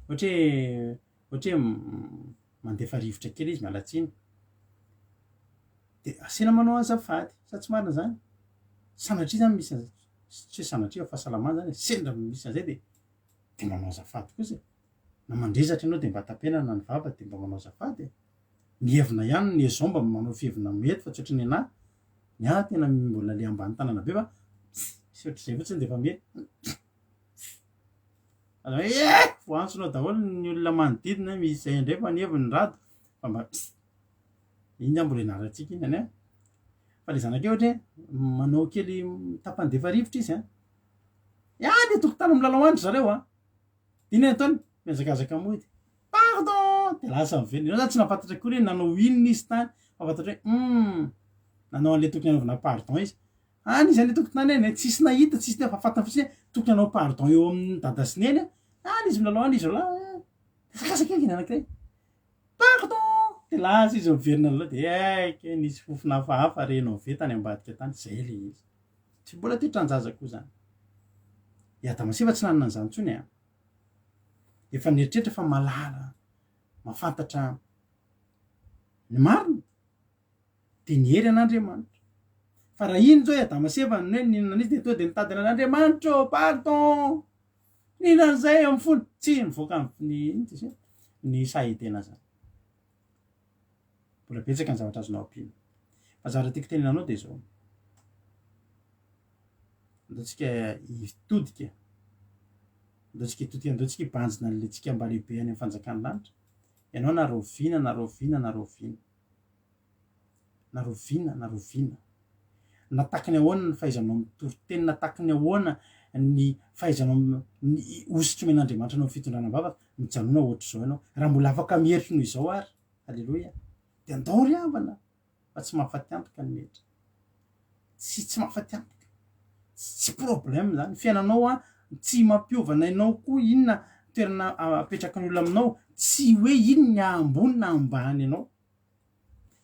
ohatra hoe mandefa rivotra kely izy mialatsiny de asena manao azafady sa tsy marina zany sanatria zany misy tsy hoe sanatria fahasalamana zany sendra misy an'izay de manao azafady kosa na mandrezatra ianao de mba tampenana ny vava de mba manao azafady mihevina ihany ny zao mba manao fihevina mety fa tsy ohatry ny ana tena mbola le ambany tanàna be fa sy ohatr'izay fotsiny de efa mety voantsonao daholo ny olona manodidina misy zay indray fa niheviny rado fa mba iny a mbola enaratsika iny any fa le zanakay ohatra hoe manao kely tapandefa rivotra izy le tokotany milalao andro zareo iny ataony miazakazaka mody pardon de lasa mively anao zany tsy nafantatra kory hoe nanao inona izy tany fafantatra hoe nanao an'le tokony anaovana pardon izy izy an'le tokotany eny tsisy nahita tsisy te fafantany fotsiny tokony anao pardon eo amin'ny dada sy neny izy milalao andro izy miazakazaka iny anankiray pardon de lasa izy miverina loha de aika nisy fofona hafahafa renao ve tany ambadika tany zay le izy tsy mbola toetranjaza koa zany Adamasiva tsy nanana an'izany intsony efa nieritreritra fa malala mafantatra ny marina de nihery an'Andriamanitra fa raha iny zao Adamasiva ny hoe ninona izy de to de nitadina an'Andriamanitra pardon ninan'izay amin'ny fony tsy mivoaka ny sahedena zany mbola betsaka ny zavatra azonao ampino fa zavatra tiako tenenanao de zao andaotsika hitodika andaotsika hibanjina le tsika mba lehibe any amin'ny fanjakany lanitra ianao naroviana natakiny ahoana ny fahaizanao mitoroteny natakiny ahoana ny fahaizanao ny ositry men'Andriamanitra anao fitondrana bavaka mijanona ohatr'izao ianao raha mbola afaka mieritry noho izao ary alleloia de andao ry havana fa tsy mahafaty antoka ny metra tsy mahafaty antoka tsy problème zany fiainanao tsy mampiovana ianao koa inona toerana apetraka ny olona aminao tsy hoe ino ny ambony na ambany ianao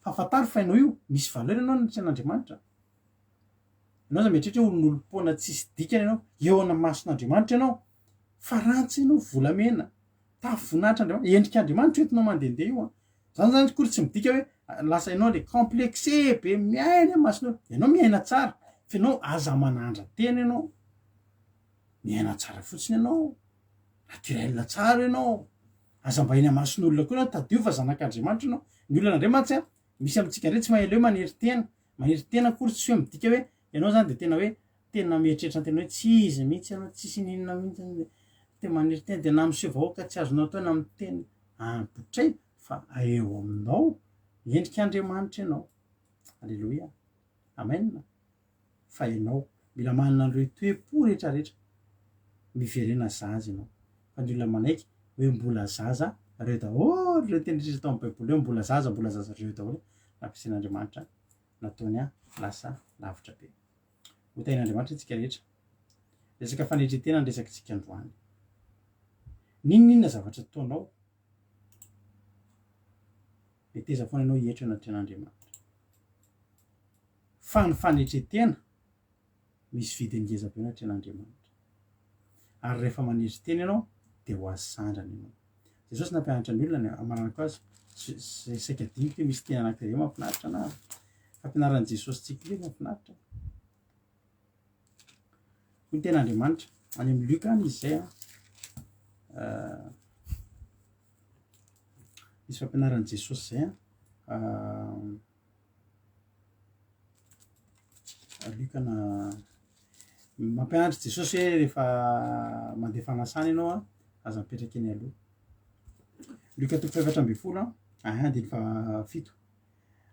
fafantary fa ianao io misy valeur ianao natrehan'Andriamanitra ianao za mieritreritra hoe olon'olom-poana tsisy dikany ianao eo ana mason'Andriamanitra ianao fa ratsy ianao volamena tafavoninahitra Andriamanitra endrik'Andriamanitra entinao mandehandeha io zany kory tsy midika hoe lasa ianao le complexé be miaina masonao ianao miaina tsara fa ianao aza manandra tena ianao miaina tsara fotsiny ianao naturel tsara ianao aza mba eny amason'olona koa ianao tadio fa zanak'Andriamanitra ianao ny olona n'Andriamanitra misy amintsika ndray tsy mahelo hoe manery tena kory tsy hoe midika hoe ianao zany de tena hoe tena mieritreritra tena hoe tsy izy mihitsy ianao tsisy ninona mihitsy te manery tena de na miseho vahoaka tsy azonao atao na amin'ny teny botray fa eo aminao endrik'Andriamanitra ianao. Alleloia, amen. Fa ianao mila manana an'ireo toe-po rehetrarehetra miverena zaza ianao. Fa ny olona manaiky hoe mbola zaza reo daholo reo tendritsy tao amin'ny baiboly hoe mbola zaza reo daholo nampiasan'Andriamanitra nataony lasa lavitra be. Ho tain'Andriamanitra itsika rehetra. Resaka fanetretena ny resakitsika androany. Ninona zavatra ataonao meteza foana ianao hietro anatin'Andriamanitra. Fa ny fanetretena misy vidiny ngeza be anatin'Andriamanitra. Ary rehefa manetretena ianao dia ho azy sandrana ianao. Jesosy nampianatra ny olona amaranako azy saika diniko hoe misy tena anankiray mahafinaritra na fampianaran'i Jesosy tsika hoe mahafinaritra. Hoy ny ten'Andriamanitra any amin'ny Luka any izy zay misy fampianaran'i Jesosy zay Luka na mampianatra Jesosy hoe rehefa mandeha fanasana ianao aza mipetraka eny aloha. Luka 7:20 andiny 7.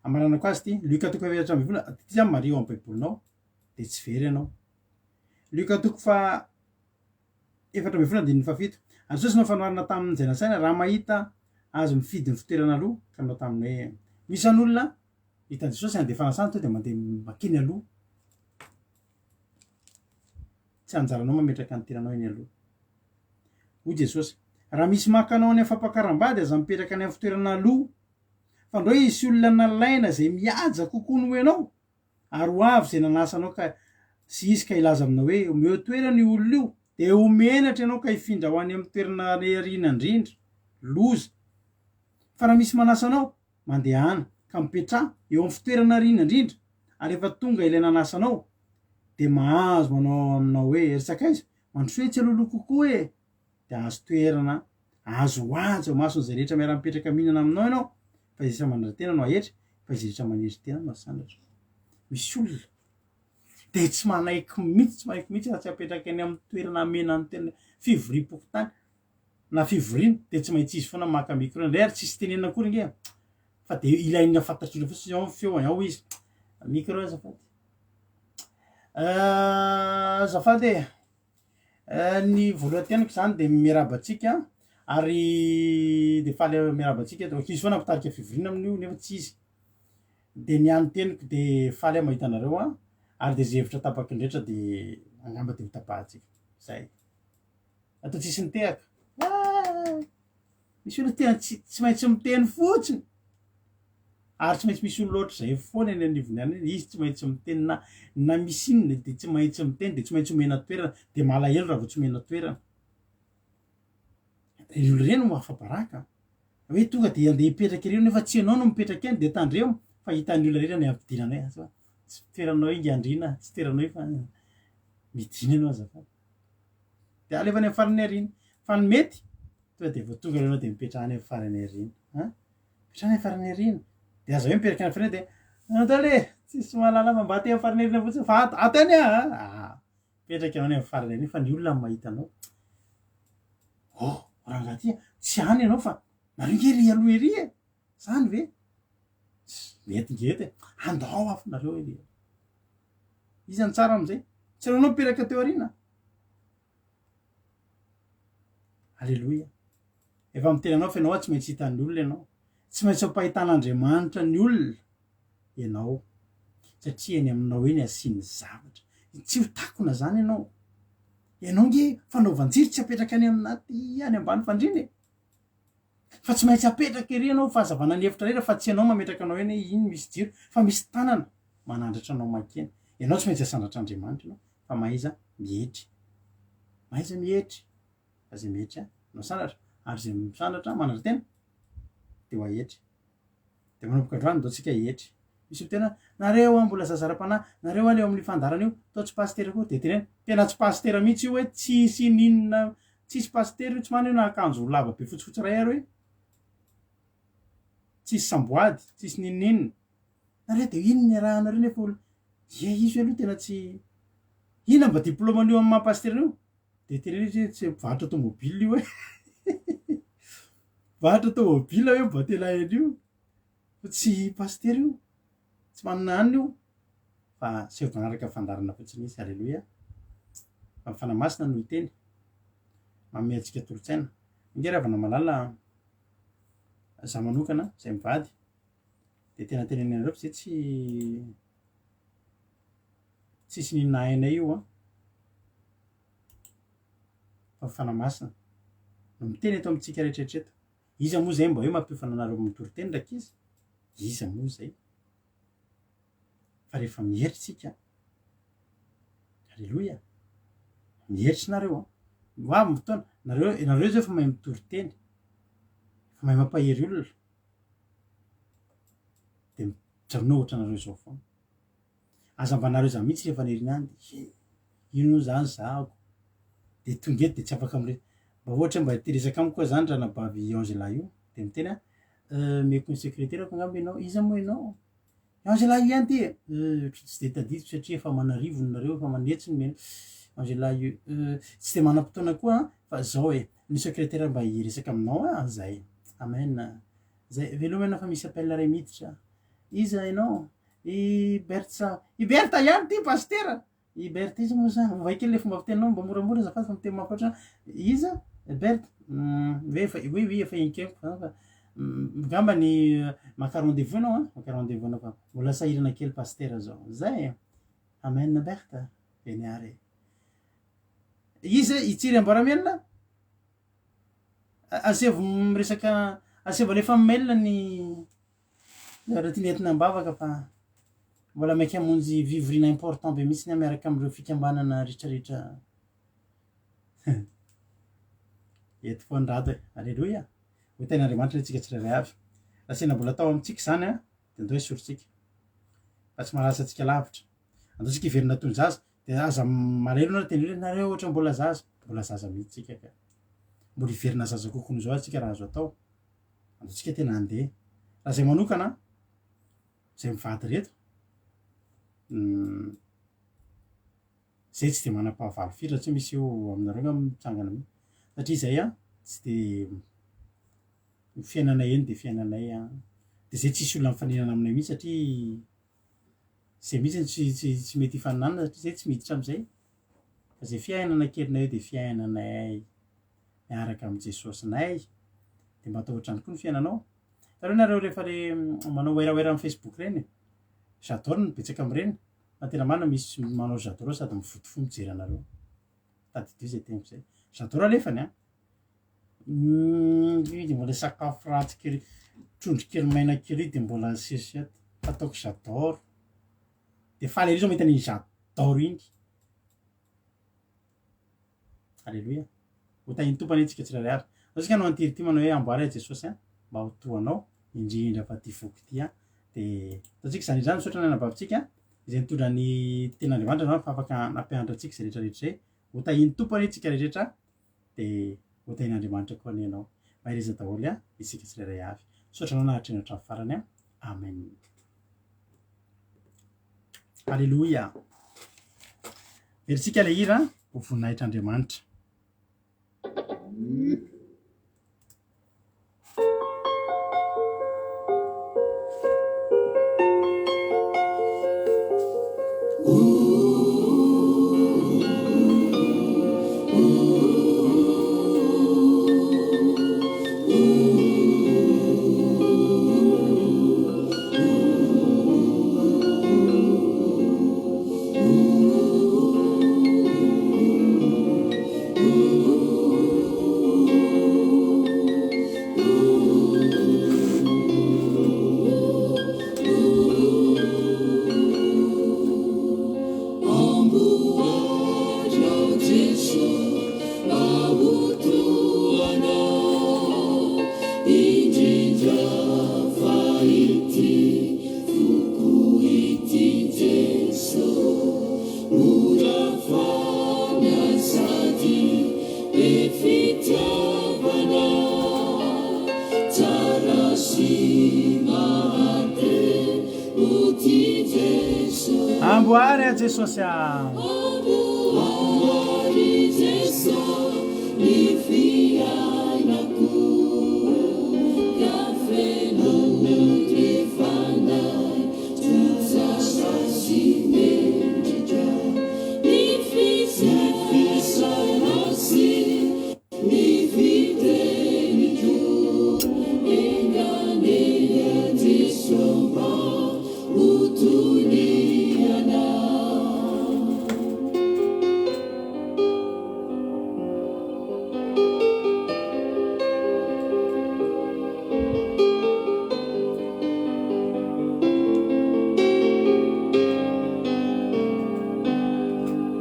Amaranako azy ty Luka 7:20 ty zany Maria eo amin'ny baibolinao de tsy very ianao. Luka 4:20 andiny 7. Jesosy no fanoharana tamin'izay nasaina raha mahita azo mifidy ny fitoerana aloha ka nanao taminy hoe misy an'olona hitan'i Jesosy andeha fanasana to de mandeha makeny aloha. Tsy anjaranao mametraka ny tenanao eny aloha. Hoy Jesosy, raha misy makanao any fampakaram-bady aza mipetraka any amin'ny fitoerana aloha. Fa ndreo isy olona nalaina zay mihaja kokoa noho ianao ary ho avy zay nanasanao ka sy izy ka ilaza aminao hoe omeo toerana io olona io de omenatra ianao ka hifindra ho any amin'ny toerana riariana indrindra loza. Fa raha misy manasanao mandehana ka mipetraha eo amin'ny fitoerana riana indrindra ary efa tonga ilay nanasanao de mahazo manao aminao hoe resaka izy mandrosoetsy alohaloha kokoa hoe de azo toerana azo hoazy mason'izay rehetra miara-mipetraka mihinana aminao ianao. Fa izay rehetra manara-tena no ahetra, fa izay rehetra maniry tena no asandatra. Misy olona de tsy manaiky mihitsy raha tsy apetraka eny amin'ny toerana amena ny tena fivoriam-pokotany na fivoriana de tsy maintsy izy foana maka micro indray ary tsisy tenenina akory nge fa de ilaina fantatry olona fotsiny ao feo ao izy micro azafady. Azafady ny voalohan-teniko zany de miarabantsika ary de faly miarabantsika izy foana mpitarika fivoriana amin'io nefa tsy izy. De ny any teniko de faly mahita anareo ary de zay hevitra tapaky indretra de angamba de ho tapahantsika. Zay. Atao tsisy nitehaka. Misy olona tena tsy maintsy miteny fotsiny. Ary tsy maintsy misy olona loatra zay foana eny anivony any izy tsy maintsy miteny na misy inona de tsy maintsy miteny de tsy maintsy omena toerana de malahelo raha vao tsy omena toerana. Ry olona ireny no mahafabaraka. Hoe tonga de andeha hipetraka ireo nefa tsy ianao no mipetraka eny de tandremo fa hitan'ny olona ireny any ampidirana hoe tsy toeranao inga andrina, tsy toeranao fa midina ianao azafady. De alevany amin'ny farany arina. Fa ny mety tonga de vao tonga ianao de mipetraha any amin'ny farany arina. Mipetraha any amin'ny farany arina. De aza hoe mipetraka any farany de andale tsisy mahalala mba te amin'ny farany arina fotsiny fa atany mipetraka ianao any amin'ny farany arina fa ny olona mahita anao. Rangahy ty tsy any ianao fa nareo nge ry aloha ery e. Zany ve? Mety ngety andao afo nareo ery. Izy any tsara am'izay. Tsy anao mipetraka teo arina. Alleloia. Efa mitenanao fa ianao tsy maintsy hitan'ny olona ianao. Tsy maintsy ampahitan'Andriamanitra ny olona ianao. Satria eny aminao eny asiany zavatra. Tsy ho takona zany ianao. Ianao nge fanaovanjiry tsy apetraka any aminaty any ambany fandriny. Fa tsy maintsy apetraka ery ianao fa hazavana ny hevitra rera fa tsy ianao mametraka anao eny iny misy jiro fa misy tanana manandratra anao makeny. Ianao tsy maintsy asandatra Andriamanitra ianao fa maiza mihetry. Maiza mihetry. Fa zay mihetry no sandatra ary zay misandatra manara-tena de ho ahetry. De manomboka androany dao tsika hihetry. Misy tena nareo mbola zazara-panahy nareo aleo amin'ny fandarana io tao tsy pastera koa de tena tena tsy pastera mihitsy io hoe tsisy ninona tsisy pastera io tsy manao na akanjo lava be fotsifotsy ray ary hoe tsisy samboady tsisy ninina nareo de ino ny arahanareo nefa olo izy aloha tena tsy ina mba diplôman'io amin'ny maha-pastera io de tena izy tsy varotra tomobile io hoe varotra tomobile hoe mba tena eny io fa tsy paster io tsy manana any io fa seho manaraka fandarana fotsiny izy alleloia fa mifanamasina no iteny manome antsika tolotsaina ingeravana malala za manokana zay mivady de tena tenenenareo fa zay tsisy ninona hainay io a fa mifanamasina no miteny eto amitsika rehetraretreto iza moa zay mba hoe mampiofananareo mitoroteny ndraiky izy iza moa zay fa rehefa mieritsika alleloia mieritry nareo a avy fotoana nareo zao efa mahay mitoriteny fa mahay mampahery olona de mijanona ohatra nareo zao foana azambanareo za mihitsy rehefa nerinany de ino zany zahako de tonga eto de tsy afaka amire mba ohatra mba teresaka amiko koa zany raha nabavy Angela io de miteny mes consécrétaire angamba ianao iza moa ianao Angela io ihany ty tsy de tadidiko satria efa manarivony nareo efa manetsiny me Angela io tsy de manam-potoana koa fa zao ny secrétaire mba hiresaka aminao zay amen zay velomena fa misy appel ray miditra iza ianao i Berta ihany ty paster i Berta izy moa zany vai kely le fomba fiteninao mba moramora azafady fa miteny mampatra iza Berta oui efa inkeko fa ngamba ny maka rendez-vous anao maka rendez-vous anao fa mbola sahirana kely paster zao zay amen Berta veniare izy itsiry ambaramenina asevo miresaka asevo alefa mail ny raha ty nentina ambavaka fa mbola maiky amonjy vivrina important be mihitsy ny miaraka amreo fikambanana rehetrarehetra eto foandrato alleloia ho ten'andriamanitra tsika tsirairay avy rasena mbola atao amitsika zany de andao isoritsika fa tsy mahalasa atsika lavitra andaotsika iverina tony zaza de aza malelo na teny nareo ohatra mbola zaza mihitsy tsika ka mbola iverina zaza kokony zao atsika raha azo atao andaotsika tena andeha raha zay manokana zay mivady reto zay tsy de manam-pahavaly firy raha tsy misy eo aminareo mitsangana mi satria zay tsy de fiainanay eny de fiainanay de zay tsisy olona mifaninana aminay mihitsy satria zay mihitsy tsy mety hifaninanana satria zay tsy miditra am'izay fa zay fiainana kelinay eo de fiainanay miaraka am Jesosinay de mba atao ohatrany koa ny fiainanao tareo nareo rehefa le manao oeraoera amy Facebook reny j'adore ny betsaka am'ireny fa tena marina misy manao j'adore sady mivodifo mijery anareo tadidio zay teniko zay j'adore alefany de mbola sakafo ratsy kely trondro kely maina kely de mbola sesiato ataoko j'adore de faly ery zao mahita an'iny j'adore iny alleloia ho tahiny tompany antsika tsirairay avy atsika anao antiry ty manao hoe amboary a Jesosy mba ho toanao indrindra fa ty foko ty de ataotsika zany zany misaotra ny anabavitsika izay mitondra ny ten'andriamanitra zany fa afaka nampianatra atsika zay rehetrarehetra zay ho tahiny tompany antsika rehetrarehetra de ho tahin'andriamanitra koa nenao mahireza daholo isika tsirairay avy misaotra anao nahatreny hatramin'ny farany amen alleloia veritsika le hira ho voninahitr'andriamanitra amboary a Jesosy Fiainako, kafe non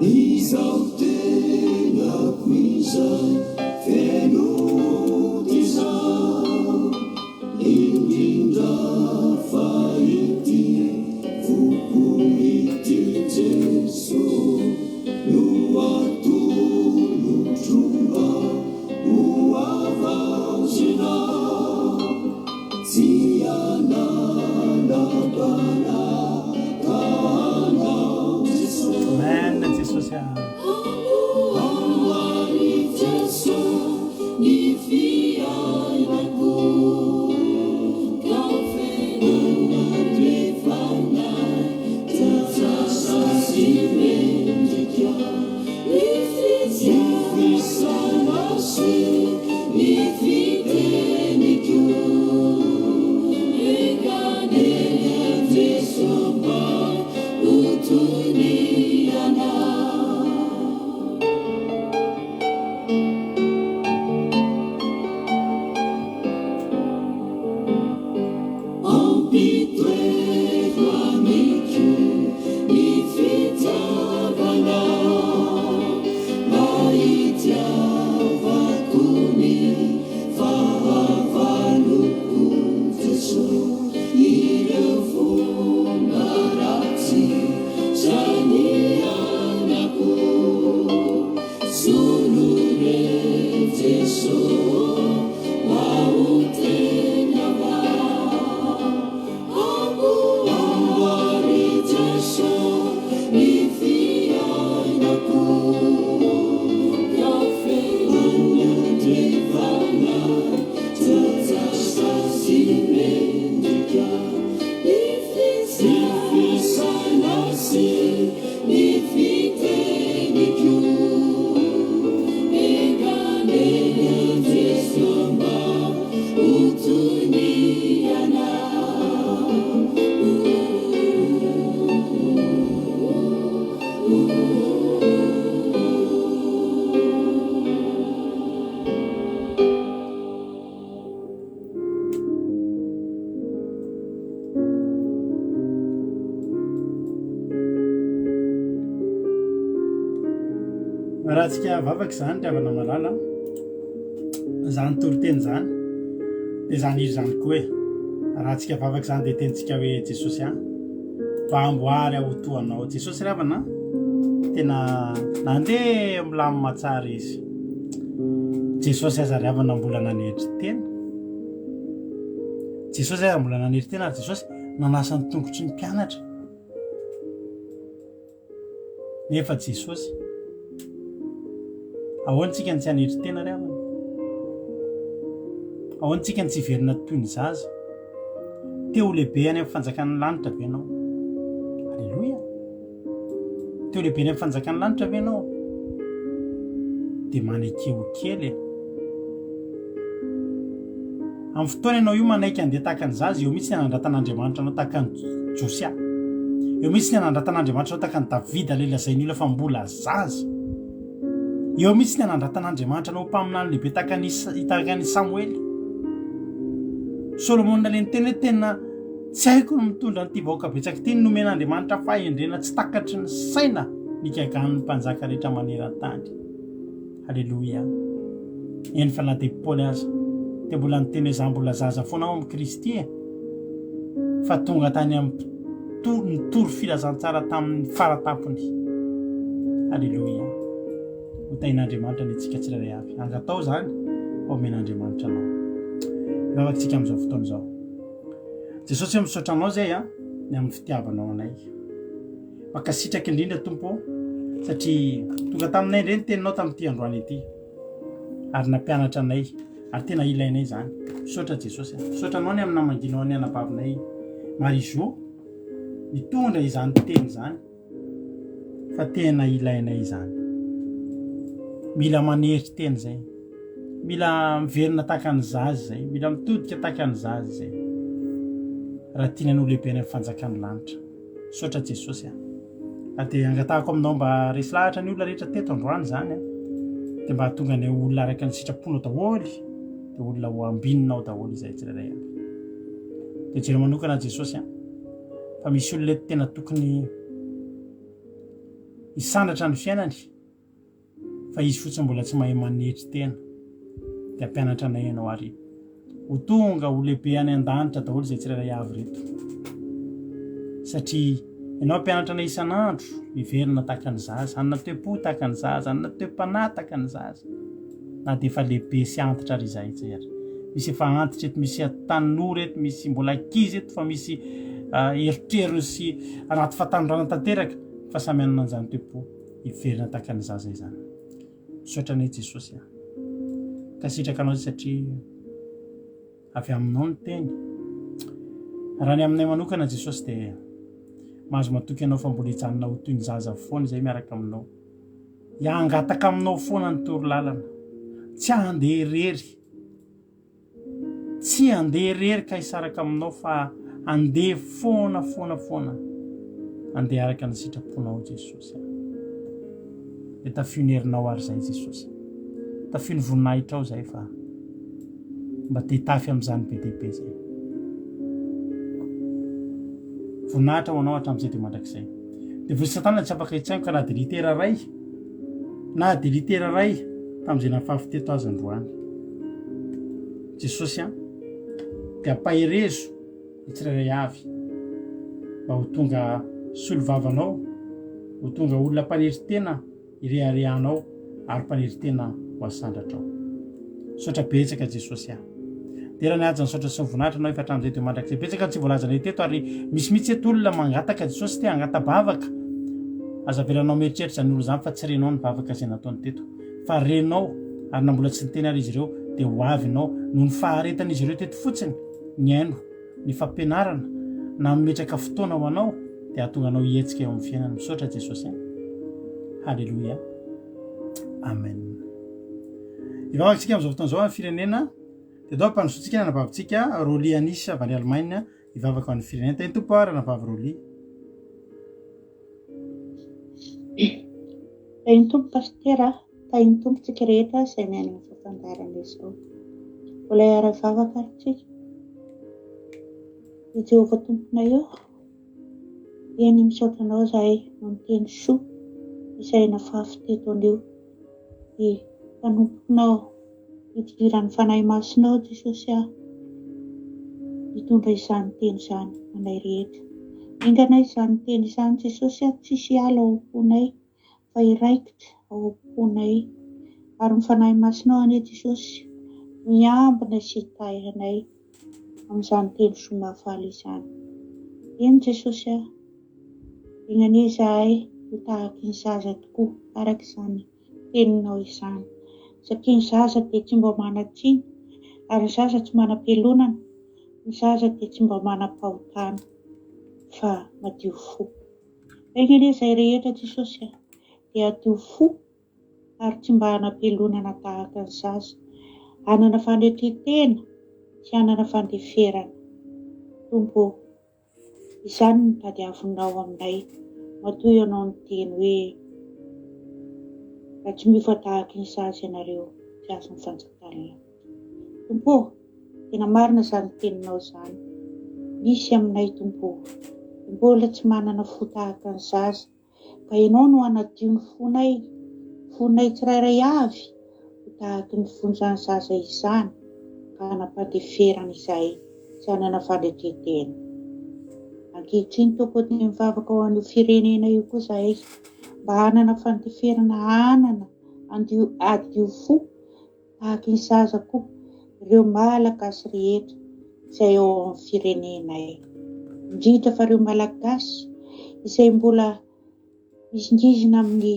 izao tena kuiza fenodiza indindra faity vokomity Jesu no atolotromba no avazina tsy ananabana tanao Jesu Amen Jesosy amari Jesu ny fiainako kafenanandrefana tsasasy mendrika ny fisanasy ny fiteniko eganena Jesu mba utuniana ampitoeko amiko ny fitiavana mahitiavako ny fahavaloko Jesu ireo fomba ratsy zany anako solore Jesu maotenava amboary Jesu ny fiainako kafenanandrefana tsasasy mendrika ny fisanasy ny fiteniko eganena Jesu mba utuniana raha tsika vavaky zany tiavana malala zany toroteny zany de zany iry zany koa raha tsika vavaky zany de tentsika hoe Jesosy mba amboary ahotoanao Jesosy ravana tena nandeha milamy matsara izy Jesosy aza riavana mbola nanetry tena Jesosy aza mbola nanetry tena ary Jesosy nanasany tongotry ny mpianatra nefa Jesosy ahoantsika ny tsy hanetry tena riavana ahoantsika ny tsy verina toy ny zaza teo lehibe any amin'ny fanjakan'ny lanitra be anao alleloia teo lehibe any amin'ny fanjakan'ny lanitra be anao de manekeo kely amin'ny fotoana ianao io manaiky andeha tahaka ny zaza eo mitsy ny anandratan'Andriamanitra anao tahaka ny Josia eo mitsy ny anandratan'Andriamanitra anao tahaka ny Davida lelazainy io lafa mbola zaza eo mitsy ny anandratan'Andriamanitra anao mpaminany lehibe tahaka ny Samuely Solomona le nyteny hoe tena tsy haiko ny mitondra nyity vahoaka betsaky ty nomen'Andriamanitra fahendrena tsy takatry ny saina nikaikan'ny mpanjaka rehetra maneran-tany halleloia eny fa na de Paoly aza de mbola niteny hoe za mbola zaza foana ao amin'ny Kristy fa tonga tany amin'ny nitory filazantsara tamin'ny faratapony halleloia hotain'Andriamanitra ny tsika tsirairay avy angatao zany omen'Andriamanitra anao vavakytsika amin'izao fotoana izao Jesosy misaotra anao zay ny amin'ny fitiavanao anay makasitraky indrindra tompo satria tonga taminay indray ny teninao tamin'ity androany ity ary nampianatra anay ary tena ilainay zany misaotra Jesosy misaotra anao ny amin'ny namanginao ny anabavinay Marizo mitondra izany teny zany fa tena ilainay zany mila maneritry teny zay mila miverina tahaka ny zaza zay mila mitodika tahaka ny zaza zay raha tianan'olo lehibe any amin'ny fanjakan'ny lanitra misaotra Jesosy de angatahako aminao mba resy lahatra ny olona rehetra teto androany zany de mba tonga ny olona araka ny sitraponao daholo de olona ho ambininao daholo izay tsirairay de jero manokana Jesosy fa misy olona tena tokony hisandratra ny fiainany fa izy fotsiny mbola tsy mahay manetry tena de ampianatra anay ianao ary ho tonga ho lehibe any an-danitra daholo zay tsirairay avy reto satria ianao ampianatra anay isan'andro hiverina tahaka ny zaza anona toe-po tahaka ny zaza anona toe-panahy tahaka ny zaza na de efa lehibe sy antitra ary izay tsery misy efa antitra eto misy tanora eto misy mbola ankizy eto fa misy eritreriny sy anaty fatandrana tanteraka fa samy anana an'izany toe-po hiverina tahaka ny zaza izany misaotra anay Jesosy ka sitraka anao satria avy aminao ny teny raha ny aminay manokana Jesosy de mahazo matoky ianao fa mbola hijanona ho toy ny zaza foana izay miaraka aminao hiangataka aminao foana ny toro lalana tsy handeha irery tsy handeha irery ka hisaraka aminao fa andeha foana andeha araka ny sitraponao Jesosy de tafionnerinao ary zay Jesosy tafiny voninahitra ao zay fa mba te hitafy amin'izany be dehibe zay voninahitra ho anao hatramin'izay de mandrakizay de vory satana tsy afaka hitsaingo ka na de litera ray tamin'izay nafahavy azy androany Jesosy de ampaherezo ny tsirairay avy mba ho tonga solovavanao ho tonga olona mpanery-tena ireharehanao ary mpanery-tena ho asandratrao sotra betsaka Jesosy de raha niaja ny sotra sy ny voninahitra anao efa hatramin'izay de mandrakizay betsaka tsy voalazanay teto ary misy eto olona mangataka Jesosy te angata-bavaka aza velanao mieritreritra zany olo zany fa tsy renao ny bavaka zay nataony teto fa renao ary na mbola tsy niteny ary izy ireo de ho avinao no ny faharetan'izy ireo teto fotsiny ny aino ny fampianarana na mimetraka fotoana ho anao de ahatonga anao hihetsika eo amin'ny fiainana misaotra Jesosy halleluia amen ivavakantsika amin'izao fotoana izao amin'ny firenena de dao mpanosotsika nanavavitsika Roly Anisy avy any Allemagne ivavaka amin'ny firenena teny tompo ary navavy Roly teny tompo pastera teny tompo tsika rehetra izay miaina amin'ny fafandarana izao mbola hiara-vavaka ary tsika i Jehovah tomponay eo eny misaotra anao zahay nomiteny soa izay nafahafi teto anio i mpanomponao hidiran'ny fanahy masinao Jesosy mitondra izany teny izany anay rehetra inganay izany teny izany Jesosy tsisy ala ao am-ponay fa iraikitra ao am-ponay ary ny fanahy masinao anie Jesosy miambina sy tahinay amin'izany teny soa mahafaly izany eny Jesosy inganay zahay ho tahaka ny zaza tokoa araka izany teninao izany satria ny zaza dia tsy mba manatriny ary ny zaza tsy manam-pelonana ny zaza dia tsy mba manam-pahotana fa madio fo inganay izay rehetra Jesosy dia adio fo ary tsy mba hanam-pelonana tahaka ny zaza hanana fandretretena sy hanana fandeferana tompo izany ny tadiavinao aminay matoa ianao ny teny hoe raha tsy miofa tahaka ny zaza ianareo tsy azo ny fanjakana tompo tena marina izany teninao izany misy aminay tompo mbola tsy manana fo tahaka ny zaza ka ianao no hanadio ny fonay tsirairay avy ho tahaka ny fon'izany zaza izany ka hanampandeferana izay sy hanana fandretretena ankehitriny tompo teny mivavaka ao an'io firenena io koa zahay mba hanana fandeferana hanana adio fo tahaka ny zaza koa ireo malagasy rehetra izay ao amin'ny firenenay indrindra fa ireo malagasy izay mbola misingizina amin'ny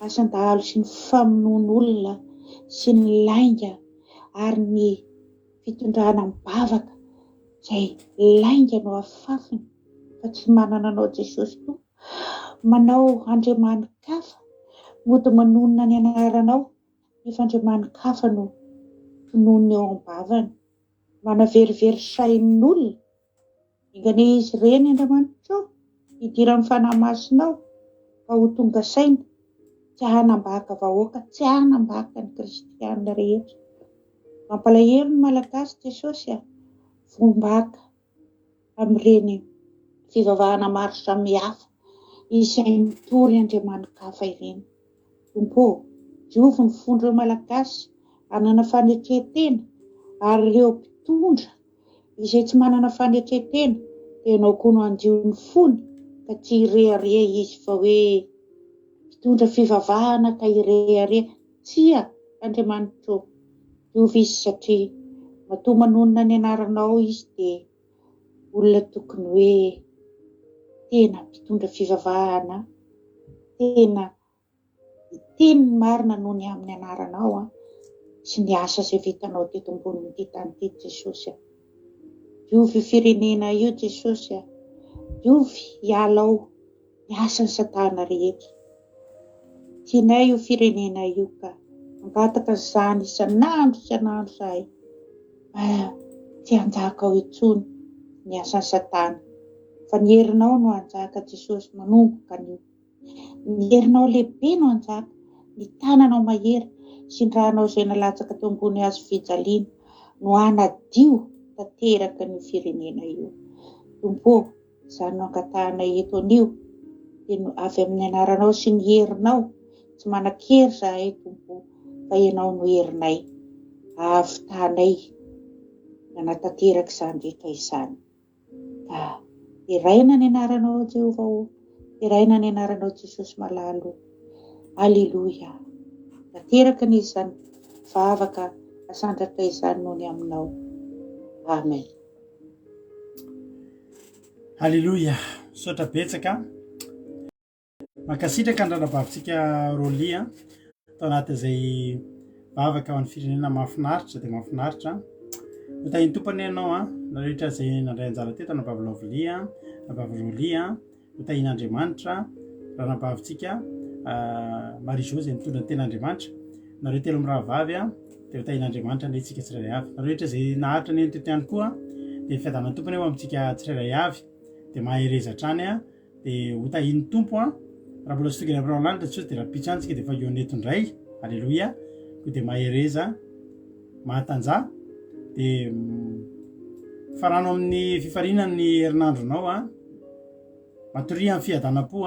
asan-dahalo sy ny famonoan'olona sy ny lainga ary ny fitondrana mibavaka izay lainga no afafiny fa tsy manana anao Jesosy toa manao andriamanikafa mody manonona ny anaranao nefa andriamanikafa no tononony ao am-bavany manaverivery sain'olona ingane izy reny Andriamanitra hidiran'ny fanahy masinao ka ho tonga saina tsy hanambaka vahoaka tsy hanambaka ny kristianina rehetra mampalahelo ny malagasy Jesosy vombaka amin'ireny fivavahana maro samihafa izay mitory andriamanikafa ireny. Tompo, diovy ny fondreo malagasy anana fanetretena, ary ireo mpitondra izay tsy manana fanetretena dia ianao koa no andio ny fony ka tsy ireare izy fa hoe mpitondra fivavahana ka ireare. Tsia Andriamanitra, diovy izy satria matoa manonona ny anaranao izy dia olona tokony hoe tena mpitondra fivavahana, tena teny marina noho ny amin'ny anaranao sy ny asa izay vitanao teto ambonin'ity tany ity Jesosy. Diovy firenena io Jesosy, diovy hialao ny asan'ny Satana rehetra. Tianay io firenena io ka mangataka izany isan'andro zahay. Tsy hanjaka ao intsony ny asan'ny Satana. Fa ny herinao no hanjaka Jesosy manomboka anio. Ny herinao lehibe no hanjaka, ny tananao mahery sy ny rahanao izay nalatsaka teo ambony hazo fijaliana no hanadio tanteraka ny firenena io. Tompo, izany no angatahana eto anio dia avy amin'ny anaranao sy ny herinao, tsy manan-kery zahay Tompo, fa ianao no herinay, ahavitanay nanatanteraka izany rehetra izany. Ka iraina ny anaranao Jehovah, iraina ny anaranao Jesosy malalo. Alleluia. Tanteraka ny izany vavaka asandratra izany noho ny aminao. Amen. Alleluia. Sotra betsaka. Mankasitraka andranabavitsika Rolia tao anatin'izay vavaka ao amin'ny firenena mahafinaritra dia mahafinaritra. Hotahiny tompany ianao na rehetra izay nandray anjara teto anabavy Lovelia, anabavy Rolia, hotahin'Andriamanitra ranabavitsika Marie-Jo izay mitondra ny ten'Andriamanitra. Nareo telo mirahavavy dia hotahin'Andriamanitra andraytsika tsirairay avy. Na rehetra izay naharitra ny teto ihany koa dia fiadanany tompony eo amintsika tsirairay avy dia mahereza hatrany dia hotahin'ny tompo raha mbola tsy tonga ny amin'ny lanitra tsy dia rapitso antsika dia efa eo netondray. Alleluia. Dia mahereza mahatanjah dia farano amin'ny fifarinany herinandronao matoria amin'ny fiadanam-po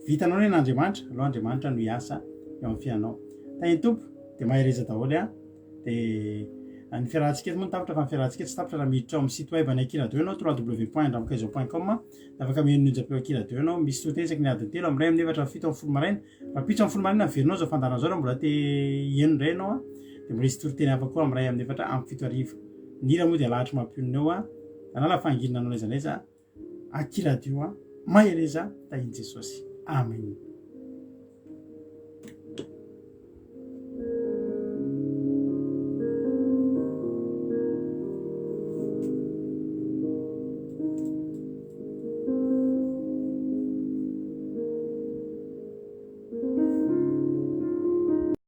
vitanao ny an'Andriamanitra aloha Andriamanitra no hiasa eo amin'ny fianao. Tahiny tompo dia mahereza daholo dia ny fiarahantsika eto moa tapitra fa ny fiarahantsika tsy tapitra raha miditra ao amin'ny site web any Akira2 ianao www.ndramokaizo.com afaka mihenononjapeo Akira2 ianao misy totesaky ny adiny 3 amin'ny 7 amin'ny 7 amin'ny folo maraina rapitso amin'ny folo maraina verinao zao fandarana zao raha mbola te hieno indray ianao dia mbola izy toriteny hafa koa amin'ny 1 amin'ny 7 amin'ny 7 arivo ny raha moa dia lahatra mampionona eo anala fanginana anao n'aiza Akira2 mahereza tahiny Jesosy. Amen.